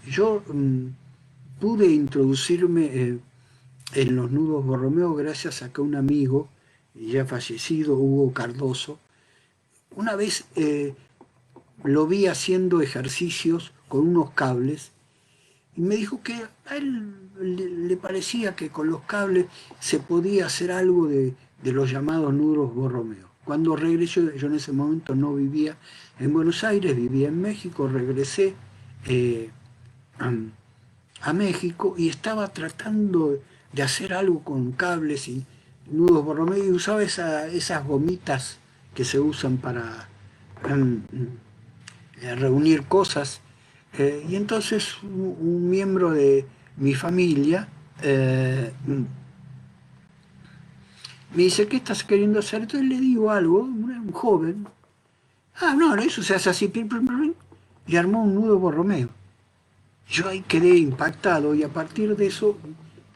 Yo pude introducirme en los nudos borromeos gracias a que un amigo, ya fallecido, Hugo Cardoso, una vez lo vi haciendo ejercicios con unos cables y me dijo que a él le parecía que con los cables se podía hacer algo de los llamados nudos borromeos. Cuando regresé, yo en ese momento no vivía en Buenos Aires, vivía en México, regresé eh, a México y estaba tratando de hacer algo con cables y nudos borromeos y usaba esas gomitas que se usan para reunir cosas. Y entonces un miembro de mi familia me dice, ¿qué estás queriendo hacer? Entonces le digo algo, un joven. Ah, no, eso se hace así, pim, pim, pim, y armó un nudo borromeo. Yo ahí quedé impactado y a partir de eso,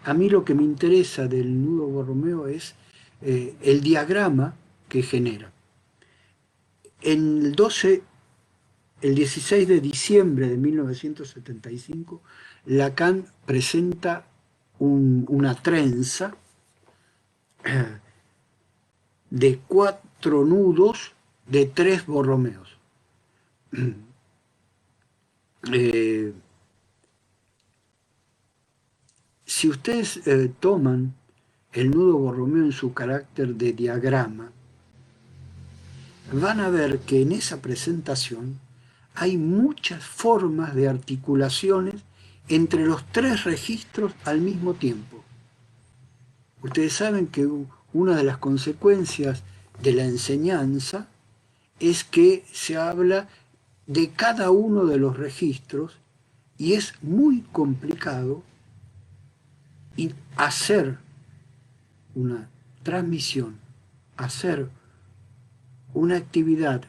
a mí lo que me interesa del nudo borromeo es el diagrama que genera. En el 16 de diciembre de 1975, Lacan presenta una trenza de 4 nudos de 3 borromeos. Eh, si ustedes toman el nudo borromeo en su carácter de diagrama, van a ver que en esa presentación hay muchas formas de articulaciones entre los 3 registros al mismo tiempo. Ustedes saben que una de las consecuencias de la enseñanza es que se habla de cada uno de los registros y es muy complicado hacer una transmisión, hacer una actividad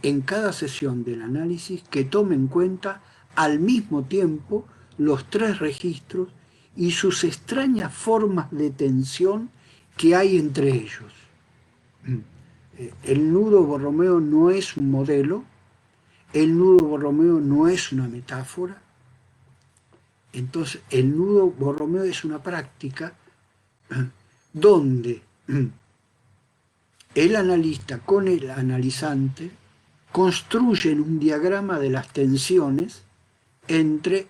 en cada sesión del análisis que tome en cuenta al mismo tiempo los 3 registros y sus extrañas formas de tensión que hay entre ellos. El nudo Borromeo no es un modelo, el nudo Borromeo no es una metáfora, entonces el nudo Borromeo es una práctica donde el analista con el analizante construyen un diagrama de las tensiones entre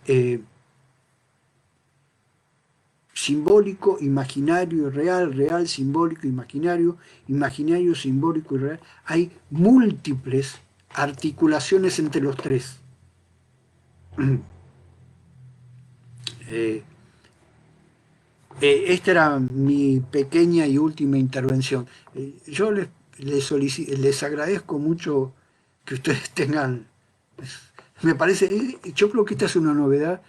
simbólico, imaginario y real, real, simbólico, imaginario, imaginario, simbólico y real. Hay múltiples articulaciones entre los tres. Eh, Esta era mi pequeña y última intervención. Yo les agradezco mucho que ustedes tengan, me parece, yo creo que esta es una novedad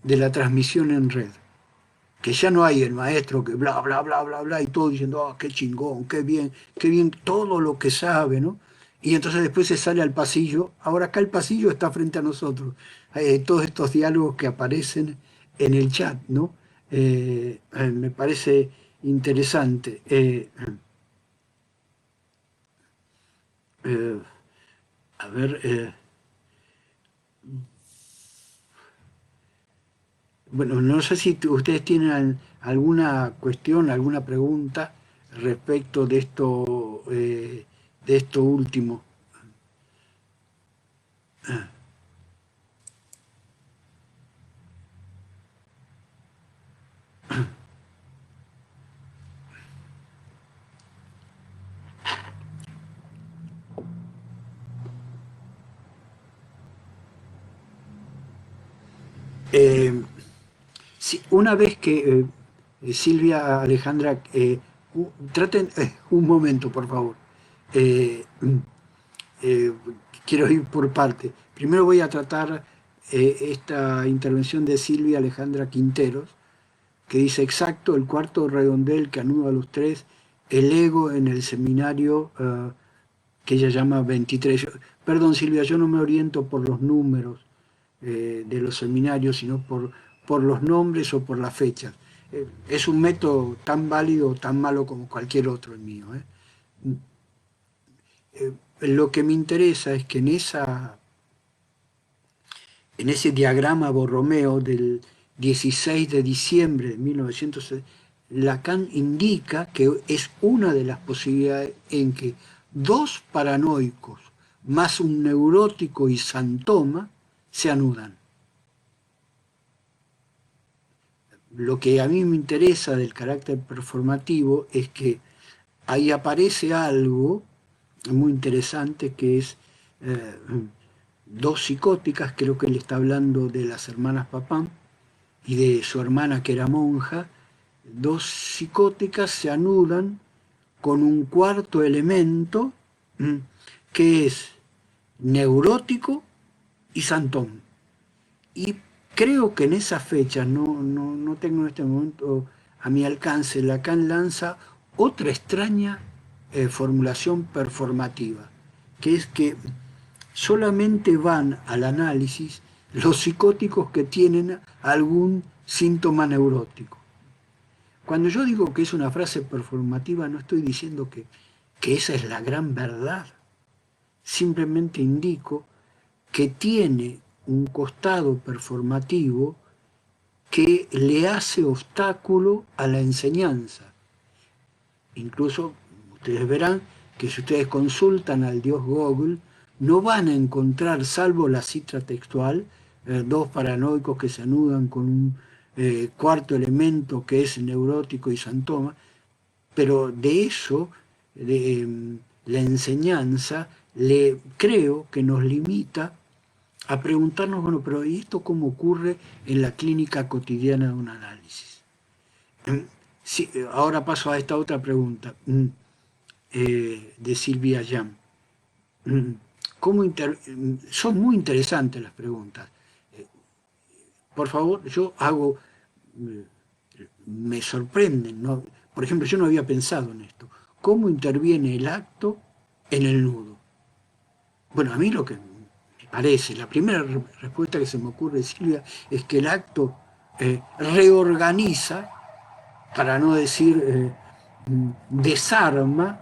de la transmisión en red, que ya no hay el maestro que bla, bla, bla, bla, bla, y todo diciendo, oh, qué chingón, qué bien todo lo que sabe, ¿no? Y entonces después se sale al pasillo, ahora acá el pasillo está frente a nosotros, todos estos diálogos que aparecen en el chat, ¿no? Me parece interesante. Eh, a ver, bueno, no sé si ustedes tienen alguna cuestión, alguna pregunta respecto de esto último. Eh, sí, una vez que Silvia, Alejandra, traten un momento, por favor. Eh, eh, Quiero ir por parte. Primero voy a tratar esta intervención de Silvia Alejandra Quinteros, que dice exacto, el cuarto redondel que anuda a los tres, el ego en el seminario que ella llama 23. Perdón, Silvia, yo no me oriento por los números de los seminarios, sino por los nombres o por las fechas. Es un método tan válido o tan malo como cualquier otro el mío. Lo que me interesa es que en ese diagrama Borromeo del 16 de diciembre de 1960, Lacan indica que es una de las posibilidades en que dos paranoicos más un neurótico y santoma se anudan. Lo que a mí me interesa del carácter performativo es que ahí aparece algo muy interesante que es eh, dos psicóticas, creo que él está hablando de las hermanas Papán y de su hermana que era monja, dos psicóticas se anudan con un cuarto elemento que es neurótico y santón. Y creo que en esas fechas, no tengo en este momento a mi alcance, Lacan lanza otra extraña formulación performativa, que es que solamente van al análisis los psicóticos que tienen algún síntoma neurótico. Cuando yo digo que es una frase performativa, no estoy diciendo que esa es la gran verdad. Simplemente indico que tiene un costado performativo que le hace obstáculo a la enseñanza. Incluso ustedes verán que si ustedes consultan al dios Google, no van a encontrar, salvo la cita textual, dos paranoicos que se anudan con un cuarto elemento que es neurótico y santoma, pero de eso, la enseñanza, creo que nos limita a preguntarnos, bueno, pero ¿y esto cómo ocurre en la clínica cotidiana de un análisis? Sí, ahora paso a esta otra pregunta de Silvia Jan. Son muy interesantes las preguntas. Por favor, me sorprenden, ¿no? Por ejemplo, yo no había pensado en esto. ¿Cómo interviene el acto en el nudo? Bueno, a mí lo que me parece, la primera respuesta que se me ocurre, Silvia, es que el acto reorganiza, para no decir desarma,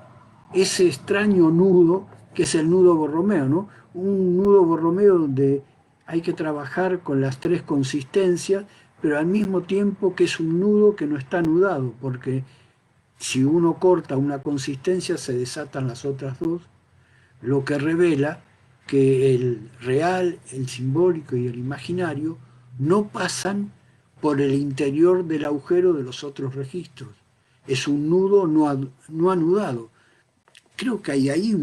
ese extraño nudo que es el nudo Borromeo, ¿no? Un nudo Borromeo donde hay que trabajar con las tres consistencias, pero al mismo tiempo que es un nudo que no está anudado, porque si uno corta una consistencia se desatan las otras dos, lo que revela que el real, el simbólico y el imaginario no pasan por el interior del agujero de los otros registros. Es un nudo no anudado. Creo que hay ahí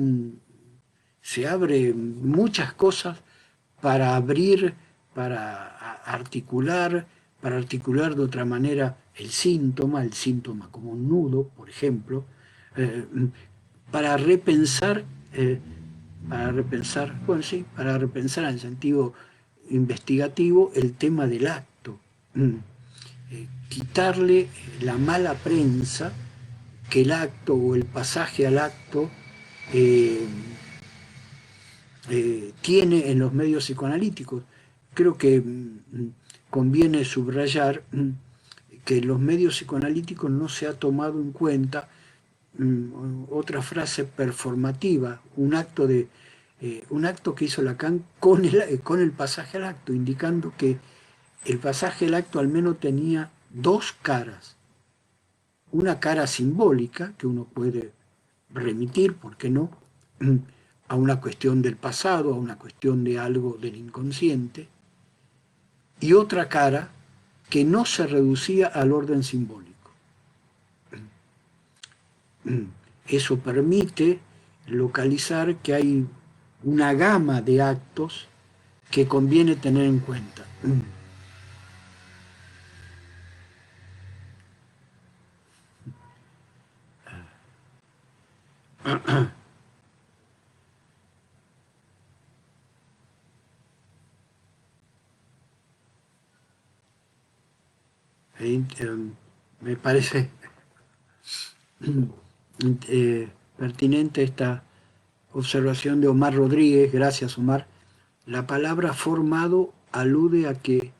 se abre muchas cosas para abrir, articular, para articular de otra manera el síntoma como un nudo, por ejemplo, eh, para repensar, eh, bueno, sí, para repensar en sentido investigativo el tema del acto, quitarle la mala prensa que el acto o el pasaje al acto eh, tiene en los medios psicoanalíticos. Creo que conviene subrayar que en los medios psicoanalíticos no se ha tomado en cuenta otra frase performativa, un acto que hizo Lacan con el pasaje al acto, indicando que el pasaje al acto al menos tenía dos caras. Una cara simbólica, que uno puede remitir, ¿por qué no?, a una cuestión del pasado, a una cuestión de algo del inconsciente, y otra cara que no se reducía al orden simbólico. Eso permite localizar que hay una gama de actos que conviene tener en cuenta. Me parece pertinente esta observación de Omar Rodríguez, gracias Omar. La palabra formado alude a que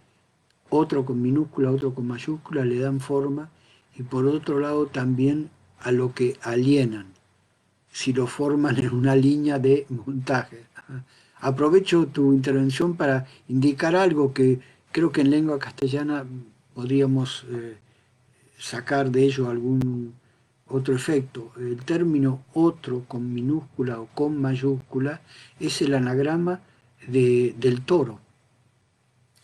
otro con minúscula, otro con mayúscula le dan forma, y por otro lado también a lo que alienan, si lo forman en una línea de montaje. Aprovecho tu intervención para indicar algo que creo que en lengua castellana podríamos sacar de ello algún otro efecto. El término otro con minúscula o con mayúscula es el anagrama del toro,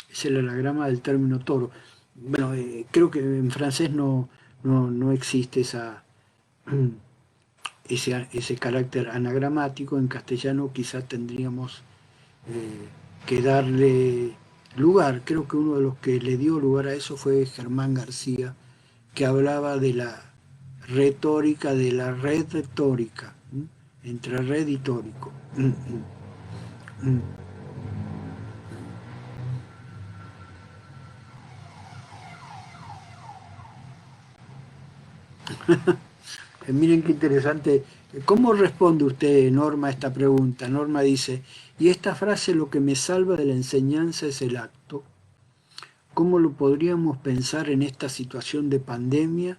es el anagrama del término toro. Bueno, creo que en francés no existe ese carácter anagramático. En castellano quizás tendríamos que darle lugar. Creo que uno de los que le dio lugar a eso fue Germán García, que hablaba de la retórica, de la red retórica, entre red y tórico. Miren qué interesante. ¿Cómo responde usted, Norma, a esta pregunta? Norma dice, y esta frase: lo que me salva de la enseñanza es el acto. ¿Cómo lo podríamos pensar en esta situación de pandemia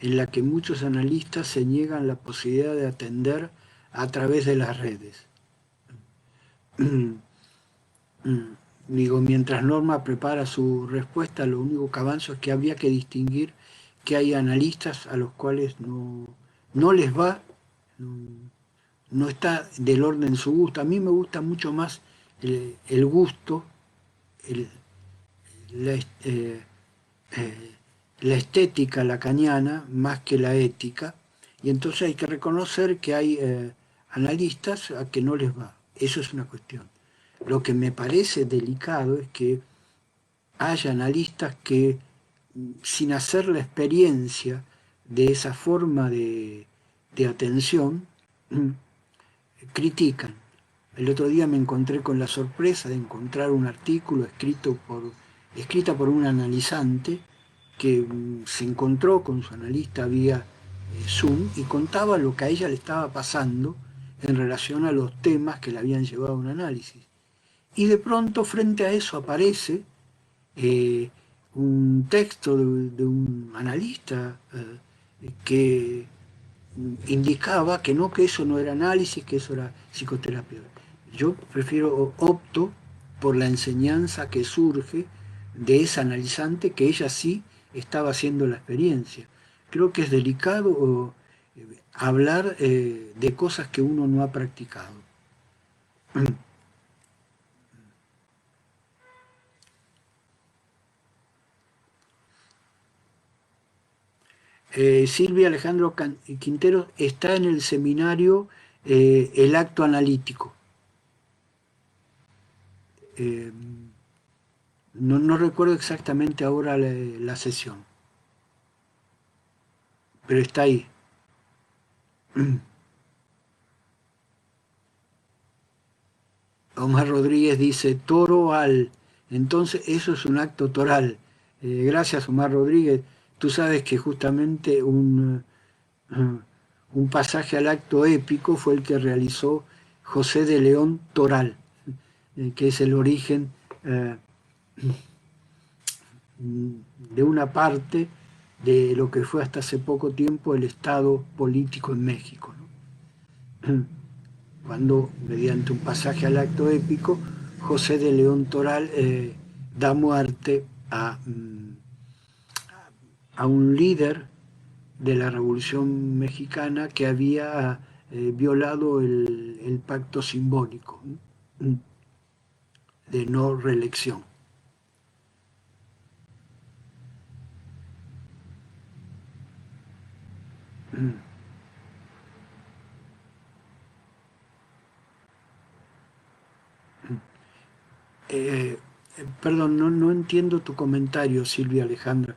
en la que muchos analistas se niegan la posibilidad de atender a través de las redes? Digo, mientras Norma prepara su respuesta, lo único que avanzo es que habría que distinguir que hay analistas a los cuales no les va, no, no está del orden su gusto. A mí me gusta mucho más el gusto, el, la, la estética lacaniana más que la ética, y entonces hay que reconocer que hay analistas a que no les va. Eso es una cuestión. Lo que me parece delicado es que haya analistas que, sin hacer la experiencia de esa forma de atención, critican. El otro día me encontré con la sorpresa de encontrar un artículo escrita por un analizante que se encontró con su analista vía Zoom y contaba lo que a ella le estaba pasando en relación a los temas que le habían llevado a un análisis. Y de pronto frente a eso aparece un texto de un analista que indicaba que no, que eso no era análisis, que eso era psicoterapia. Yo prefiero, opto por la enseñanza que surge de esa analizante, que ella sí estaba haciendo la experiencia. Creo que es delicado hablar de cosas que uno no ha practicado. Silvia Alejandro Quintero está en el seminario El Acto Analítico. Eh, no recuerdo exactamente ahora la sesión, pero está ahí. Omar Rodríguez dice toro al. Entonces eso es un acto toral. Gracias, Omar Rodríguez. Tú sabes que justamente un pasaje al acto épico fue el que realizó José de León Toral, que es el origen eh, de una parte de lo que fue hasta hace poco tiempo el Estado político en México, ¿no? Cuando, mediante un pasaje al acto épico, José de León Toral da muerte a un líder de la Revolución Mexicana que había violado el pacto simbólico, ¿no?, de no reelección. Eh, Perdón, no entiendo tu comentario, Silvia Alejandra.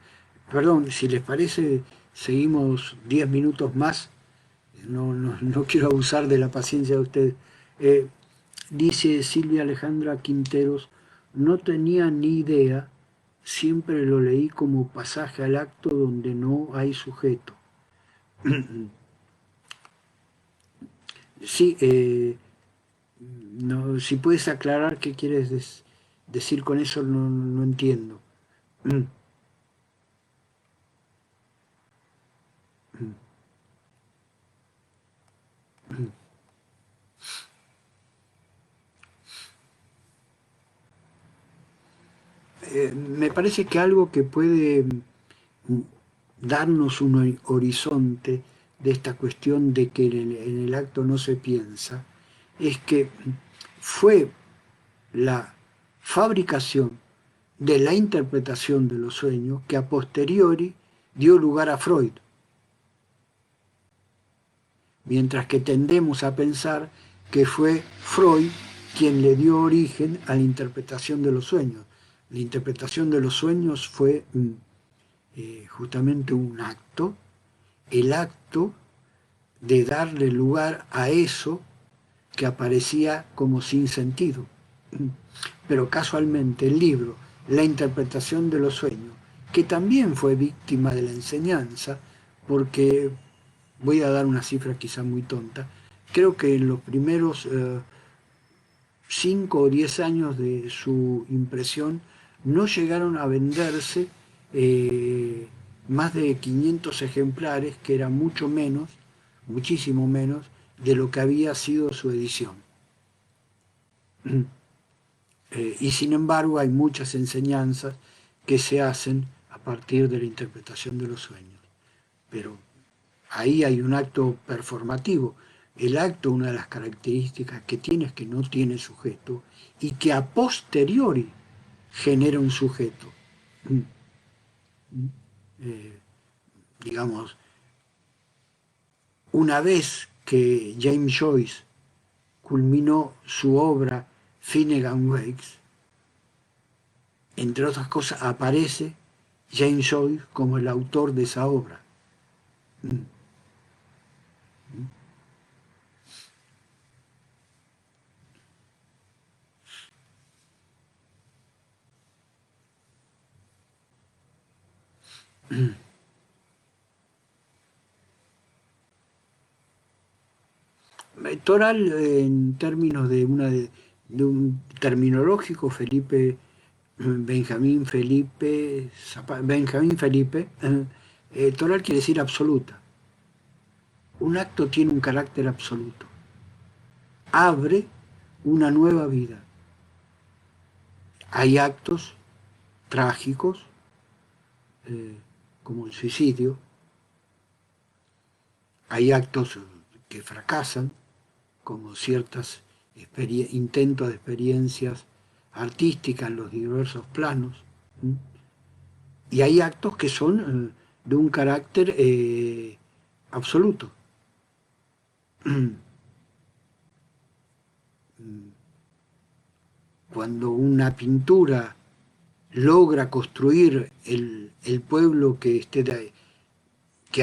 Perdón, si les parece, seguimos 10 minutos más. No quiero abusar de la paciencia de ustedes. Eh, Dice Silvia Alejandra Quinteros, no tenía ni idea, siempre lo leí como pasaje al acto donde no hay sujeto. Sí, no, si puedes aclarar qué quieres decir con eso, no entiendo. Me parece que algo que puede darnos un horizonte de esta cuestión de que en el acto no se piensa, es que fue la fabricación de la interpretación de los sueños que a posteriori dio lugar a Freud, mientras que tendemos a pensar que fue Freud quien le dio origen a la interpretación de los sueños. La interpretación de los sueños fue justamente un acto, el acto de darle lugar a eso que aparecía como sin sentido. Pero casualmente el libro, La interpretación de los sueños, que también fue víctima de la enseñanza, porque voy a dar una cifra quizá muy tonta, creo que en los primeros 5 o 10 años de su impresión no llegaron a venderse más de 500 ejemplares, que era mucho menos, muchísimo menos, de lo que había sido su edición. Y sin embargo hay muchas enseñanzas que se hacen a partir de la interpretación de los sueños. Pero ahí hay un acto performativo. El acto, una de las características que tiene es que no tiene sujeto y que a posteriori genera un sujeto. Eh, digamos, una vez que James Joyce culminó su obra Finnegan Wakes, entre otras cosas aparece James Joyce como el autor de esa obra. Toral, en términos de un terminológico, Benjamín Felipe, Toral quiere decir absoluta. un acto tiene un carácter absoluto. Abre una nueva vida. Hay actos trágicos, como el suicidio, hay actos que fracasan, como ciertos intentos de experiencias artísticas en los diversos planos, ¿m? Y hay actos que son de un carácter absoluto. Cuando una pintura logra construir el pueblo que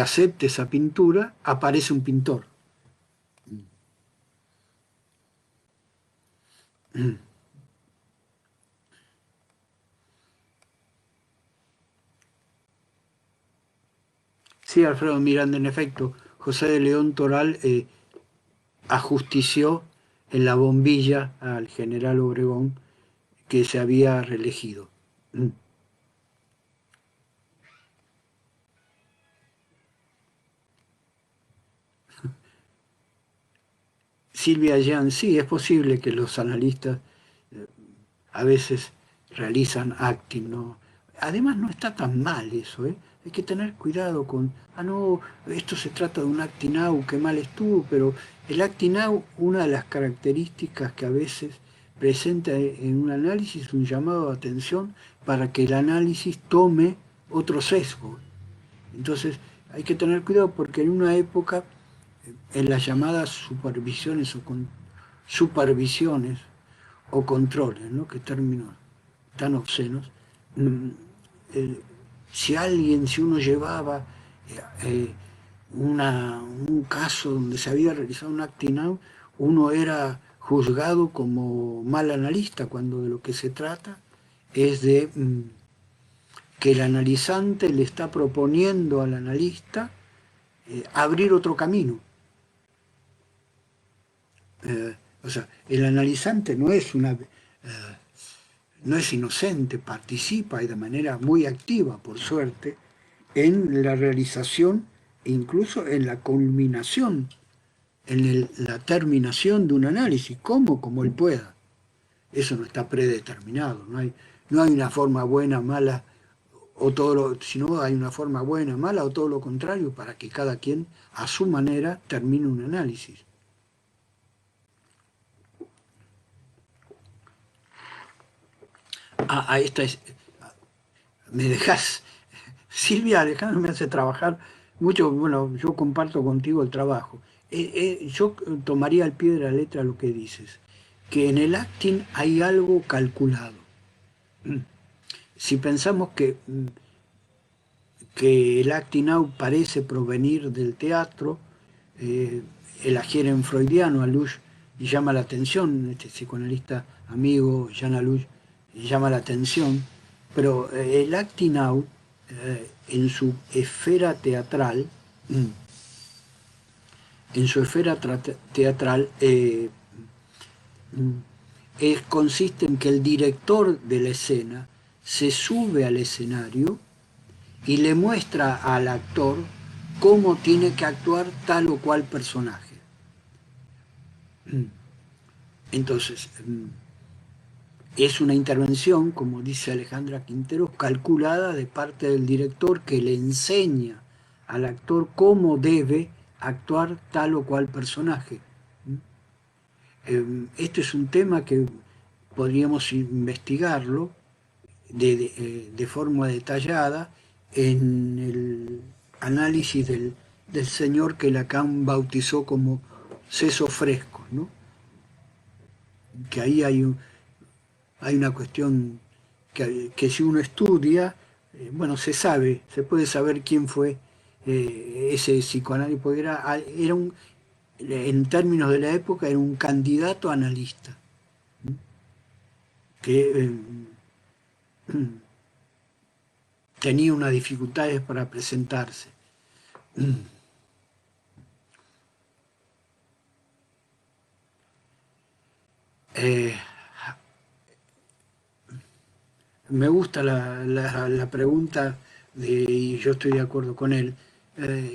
acepte esa pintura, aparece un pintor. Sí, Alfredo Miranda, en efecto, José de León Toral ajustició en la bombilla al general Obregón que se había reelegido. Silvia Yan, sí, es posible que los analistas a veces realizan acting, ¿no? Además no está tan mal eso, ¿eh? Hay que tener cuidado con, no, esto se trata de un acting out, qué mal estuvo, pero el acting out, una de las características que a veces presenta en un análisis, un llamado de atención para que el análisis tome otro sesgo. Entonces hay que tener cuidado porque en una época, en las llamadas supervisiones supervisiones o controles, ¿no? Qué términos tan obscenos. Mm, eh, si uno llevaba eh, un caso donde se había realizado un acting out, uno era juzgado como mal analista, cuando de lo que se trata es de que el analizante le está proponiendo al analista abrir otro camino. O sea, el analizante no es inocente, participa y de manera muy activa, por suerte, en la realización e incluso en la culminación, en la terminación de un análisis, como él pueda. Eso no está predeterminado, no hay una forma buena, mala, o todo sino hay una forma buena, mala o todo lo contrario para que cada quien a su manera termine un análisis. Esta es, me dejas, Silvia Alejandro me hace trabajar mucho, bueno, yo comparto contigo el trabajo. Yo tomaría al pie de la letra lo que dices, que en el acting hay algo calculado. Si pensamos que el acting out parece provenir del teatro, eh, el agieren freudiano, Alush, llama la atención, este psicoanalista amigo, Jan Alush, llama la atención, pero el acting out en su esfera teatral, en su esfera teatral, consiste en que el director de la escena se sube al escenario y le muestra al actor cómo tiene que actuar tal o cual personaje. Entonces, es una intervención, como dice Alejandra Quintero, calculada de parte del director que le enseña al actor cómo debe actuar tal o cual personaje. Este es un tema que podríamos investigarlo de forma detallada en el análisis del señor que Lacan bautizó como seso fresco, ¿no? Que ahí hay una cuestión que si uno estudia, bueno, se puede saber quién fue ese psicoanálisis, porque era en términos de la época, era un candidato analista, que tenía unas dificultades para presentarse. Eh, Me gusta la pregunta y yo estoy de acuerdo con él.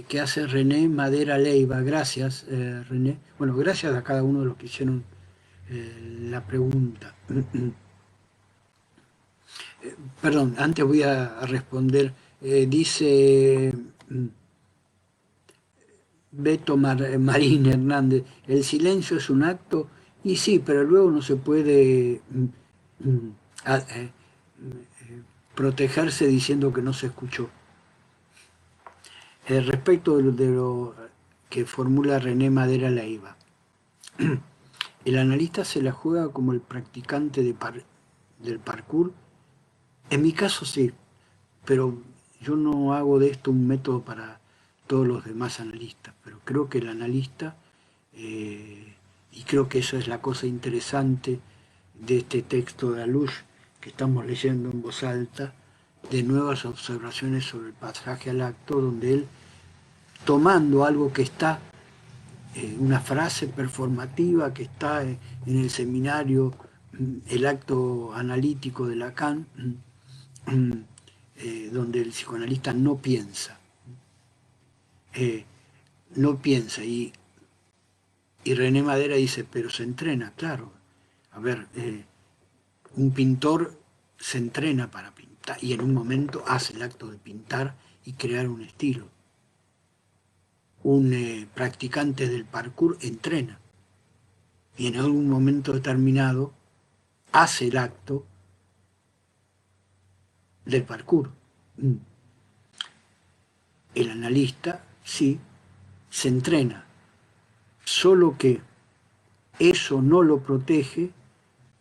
que hace René Madera Leiva. Gracias, René. Bueno, gracias a cada uno de los que hicieron la pregunta. Perdón, antes voy a responder. Dice Marín Hernández, el silencio es un acto, y sí, pero luego no se puede a- eh, protegerse diciendo que no se escuchó. Respecto de lo que formula René Madera Leiva, el analista se la juega como el practicante del parkour. En mi caso sí, pero yo no hago de esto un método para todos los demás analistas, pero creo que el analista, y creo que eso es la cosa interesante de este texto de Alush que estamos leyendo en voz alta, de nuevas observaciones sobre el pasaje al acto, donde él, tomando algo que está, una frase performativa que está en el seminario, el acto analítico de Lacan, donde el psicoanalista no piensa, eh, no piensa, y René Madera dice, pero se entrena, claro. A ver, un pintor se entrena para pintar y en un momento hace el acto de pintar y crear un estilo. Un practicante del parkour entrena y en algún momento determinado hace el acto del parkour. El analista, sí, se entrena, solo que eso no lo protege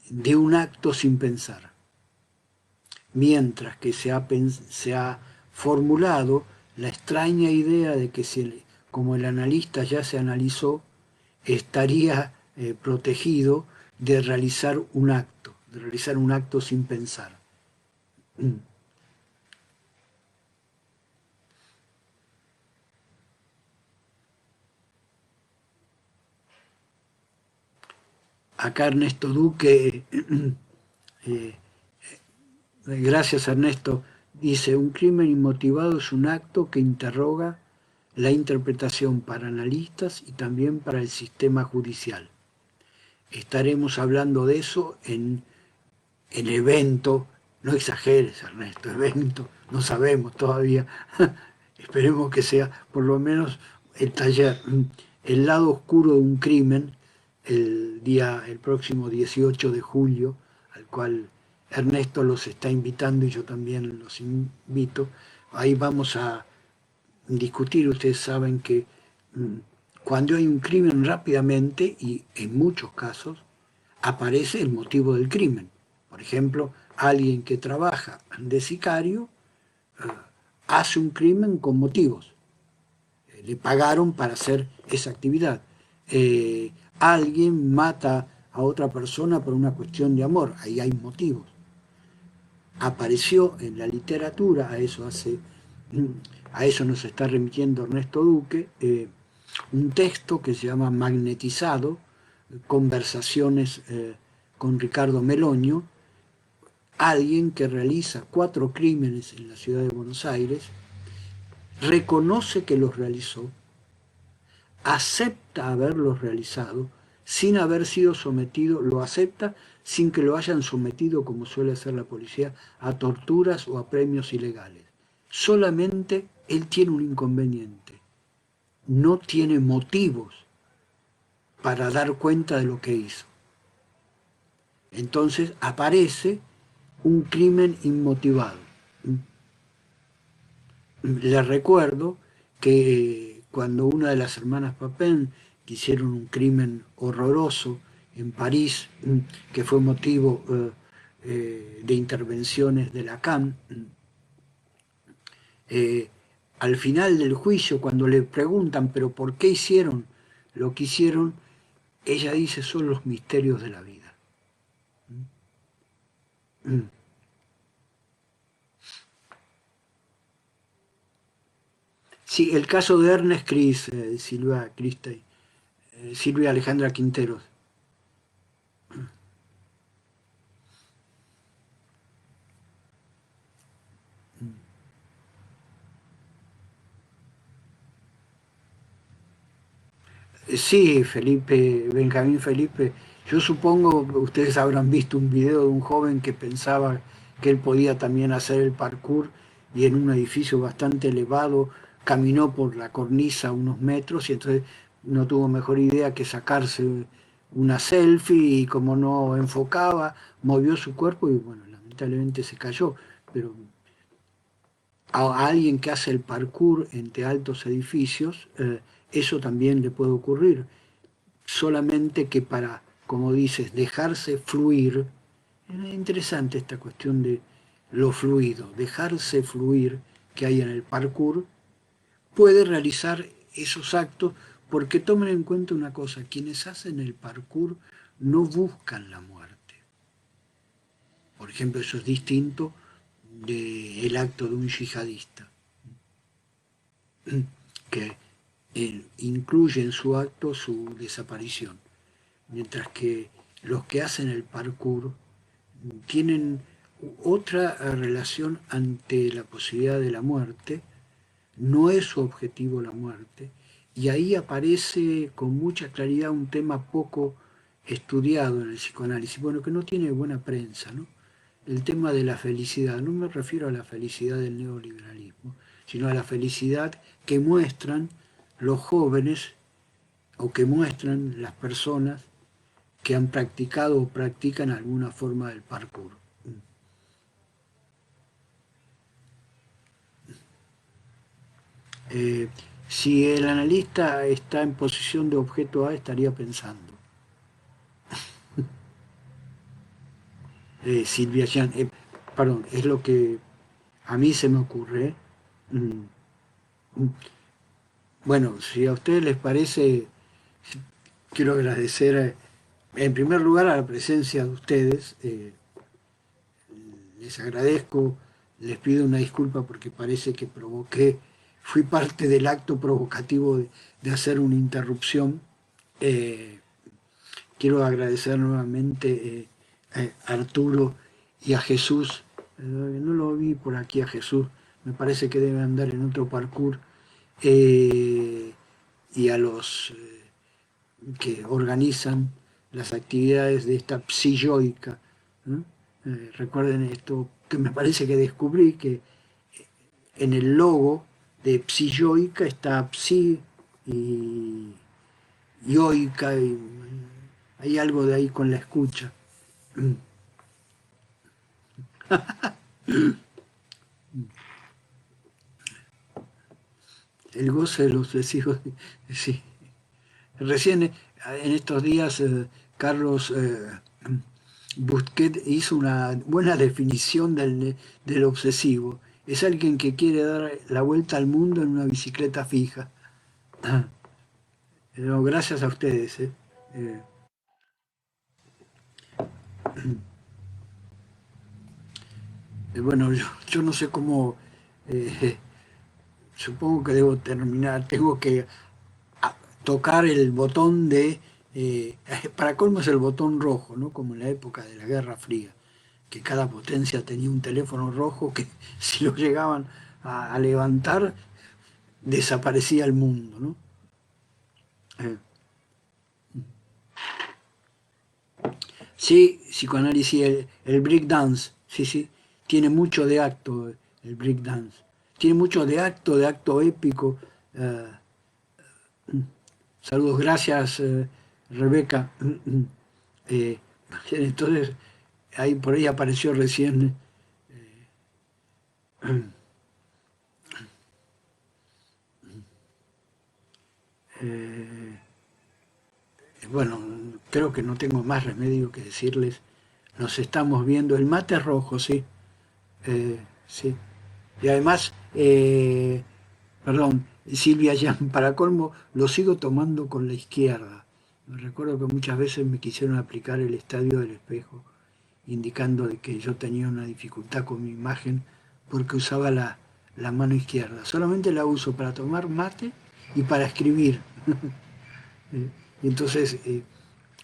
de un acto sin pensar. Mientras que se ha formulado la extraña idea de que si como el analista ya se analizó, estaría protegido de realizar un acto sin pensar. Acá Ernesto Duque, gracias Ernesto, dice, un crimen inmotivado es un acto que interroga la interpretación para analistas y también para el sistema judicial. Estaremos hablando de eso en evento, no exageres Ernesto, evento, no sabemos todavía, esperemos que sea por lo menos el taller, el lado oscuro de un crimen, el próximo 18 de julio, al cual Ernesto los está invitando y yo también los invito. Ahí vamos a discutir, ustedes saben que mm, cuando hay un crimen rápidamente, y en muchos casos, aparece el motivo del crimen. Por ejemplo, alguien que trabaja de sicario hace un crimen con motivos. Le pagaron para hacer esa actividad. Alguien mata a otra persona por una cuestión de amor. Ahí hay motivos. Apareció en la literatura, a eso nos está remitiendo Ernesto Duque, un texto que se llama Magnetizado, conversaciones con Ricardo Meloño, alguien que realiza 4 crímenes en la ciudad de Buenos Aires, reconoce que los realizó, acepta haberlos realizado, sin haber sido sometido, lo acepta sin que lo hayan sometido, como suele hacer la policía, a torturas o a premios ilegales. Solamente él tiene un inconveniente, no tiene motivos para dar cuenta de lo que hizo. Entonces aparece un crimen inmotivado. Les recuerdo que cuando una de las hermanas Papin que hicieron un crimen horroroso en París, que fue motivo de intervenciones de Lacan, eh, al final del juicio, cuando le preguntan, pero ¿por qué hicieron lo que hicieron? Ella dice, son los misterios de la vida. Sí, el caso de Ernest Cris, Silvia Alejandra Quinteros. Sí, Felipe, Benjamín Felipe, yo supongo, ustedes habrán visto un video de un joven que pensaba que él podía también hacer el parkour y en un edificio bastante elevado caminó por la cornisa unos metros y entonces no tuvo mejor idea que sacarse una selfie y como no enfocaba, movió su cuerpo y bueno, lamentablemente se cayó, pero a alguien que hace el parkour entre altos edificios, eso también le puede ocurrir solamente que para, como dices, dejarse fluir, es interesante esta cuestión de lo fluido, dejarse fluir que hay en el parkour, puede realizar esos actos porque tomen en cuenta una cosa, quienes hacen el parkour no buscan la muerte. Por ejemplo, eso es distinto del acto de un yihadista, que incluye en su acto su desaparición. Mientras que los que hacen el parkour tienen otra relación ante la posibilidad de la muerte, no es su objetivo la muerte, y ahí aparece con mucha claridad un tema poco estudiado en el psicoanálisis, bueno, que no tiene buena prensa, ¿no? El tema de la felicidad, no me refiero a la felicidad del neoliberalismo, sino a la felicidad que muestran los jóvenes o que muestran las personas que han practicado o practican alguna forma del parkour. Eh, si el analista está en posición de objeto A, estaría pensando. Silvia Yan, perdón, es lo que a mí se me ocurre. ¿Eh? Mm, mm. Bueno, si a ustedes les parece, quiero agradecer en primer lugar a la presencia de ustedes. Les agradezco, les pido una disculpa porque parece que provoqué, fui parte del acto provocativo de hacer una interrupción. Eh, Quiero agradecer nuevamente a Arturo y a Jesús. No lo vi por aquí a Jesús, me parece que debe andar en otro parkour. Eh, y a los que organizan las actividades de esta psilloica. ¿No? Recuerden esto que me parece que descubrí, que en el logo de psilloica está psi y yoica, y hay algo de ahí con la escucha. El goce de los vecinos, sí. Recién en estos días Carlos Busquet hizo una buena definición del obsesivo. Es alguien que quiere dar la vuelta al mundo en una bicicleta fija. No, gracias a ustedes. Eh, bueno, yo no sé cómo, eh, supongo que debo terminar. Tengo que tocar el botón de, para colmo es el botón rojo, ¿no? Como en la época de la Guerra Fría, que cada potencia tenía un teléfono rojo que si lo llegaban a levantar desaparecía el mundo, ¿no? Eh, sí, psicoanálisis, el breakdance, sí, sí, tiene mucho de acto el breakdance, tiene mucho de acto épico. eh, Saludos, gracias Rebeca. Eh, entonces, ahí por ahí apareció recién. eh, bueno, creo que no tengo más remedio que decirles. Nos estamos viendo. El mate es rojo, sí. Sí. Y además, perdón, Silvia, ya para colmo, lo sigo tomando con la izquierda. Me recuerdo que muchas veces me quisieron aplicar el estadio del espejo, indicando de que yo tenía una dificultad con mi imagen porque usaba la mano izquierda. Solamente la uso para tomar mate y para escribir. Y entonces,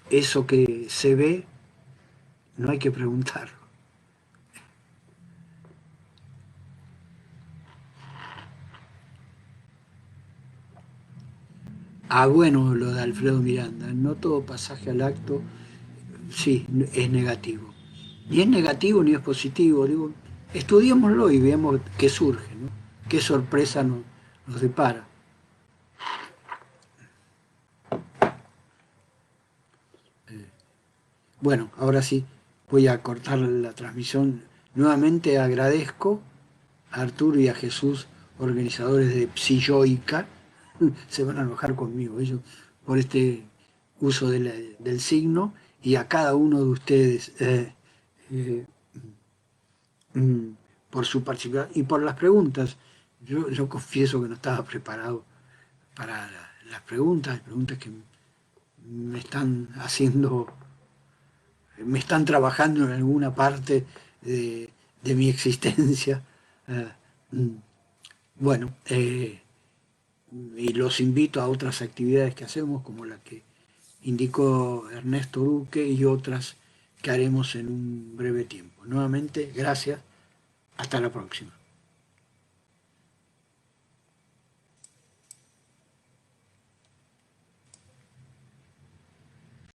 eso que se ve, no hay que preguntarlo. Ah, bueno, lo de Alfredo Miranda. No todo pasaje al acto, sí, es negativo. Ni es negativo ni es positivo. Digo, estudiémoslo y veamos qué surge, ¿no? Qué sorpresa nos depara. Bueno, ahora sí, voy a cortar la transmisión. Nuevamente agradezco a Arturo y a Jesús, organizadores de Psilloica. Se van a enojar conmigo ellos por este uso del signo, y a cada uno de ustedes eh, mm, por su participación y por las preguntas. Yo confieso que no estaba preparado para las preguntas que me están haciendo, me están trabajando en alguna parte de mi existencia. Eh, mm, bueno, y los invito a otras actividades que hacemos, como la que indicó Ernesto Duque, y otras que haremos en un breve tiempo. Nuevamente, gracias. Hasta la próxima.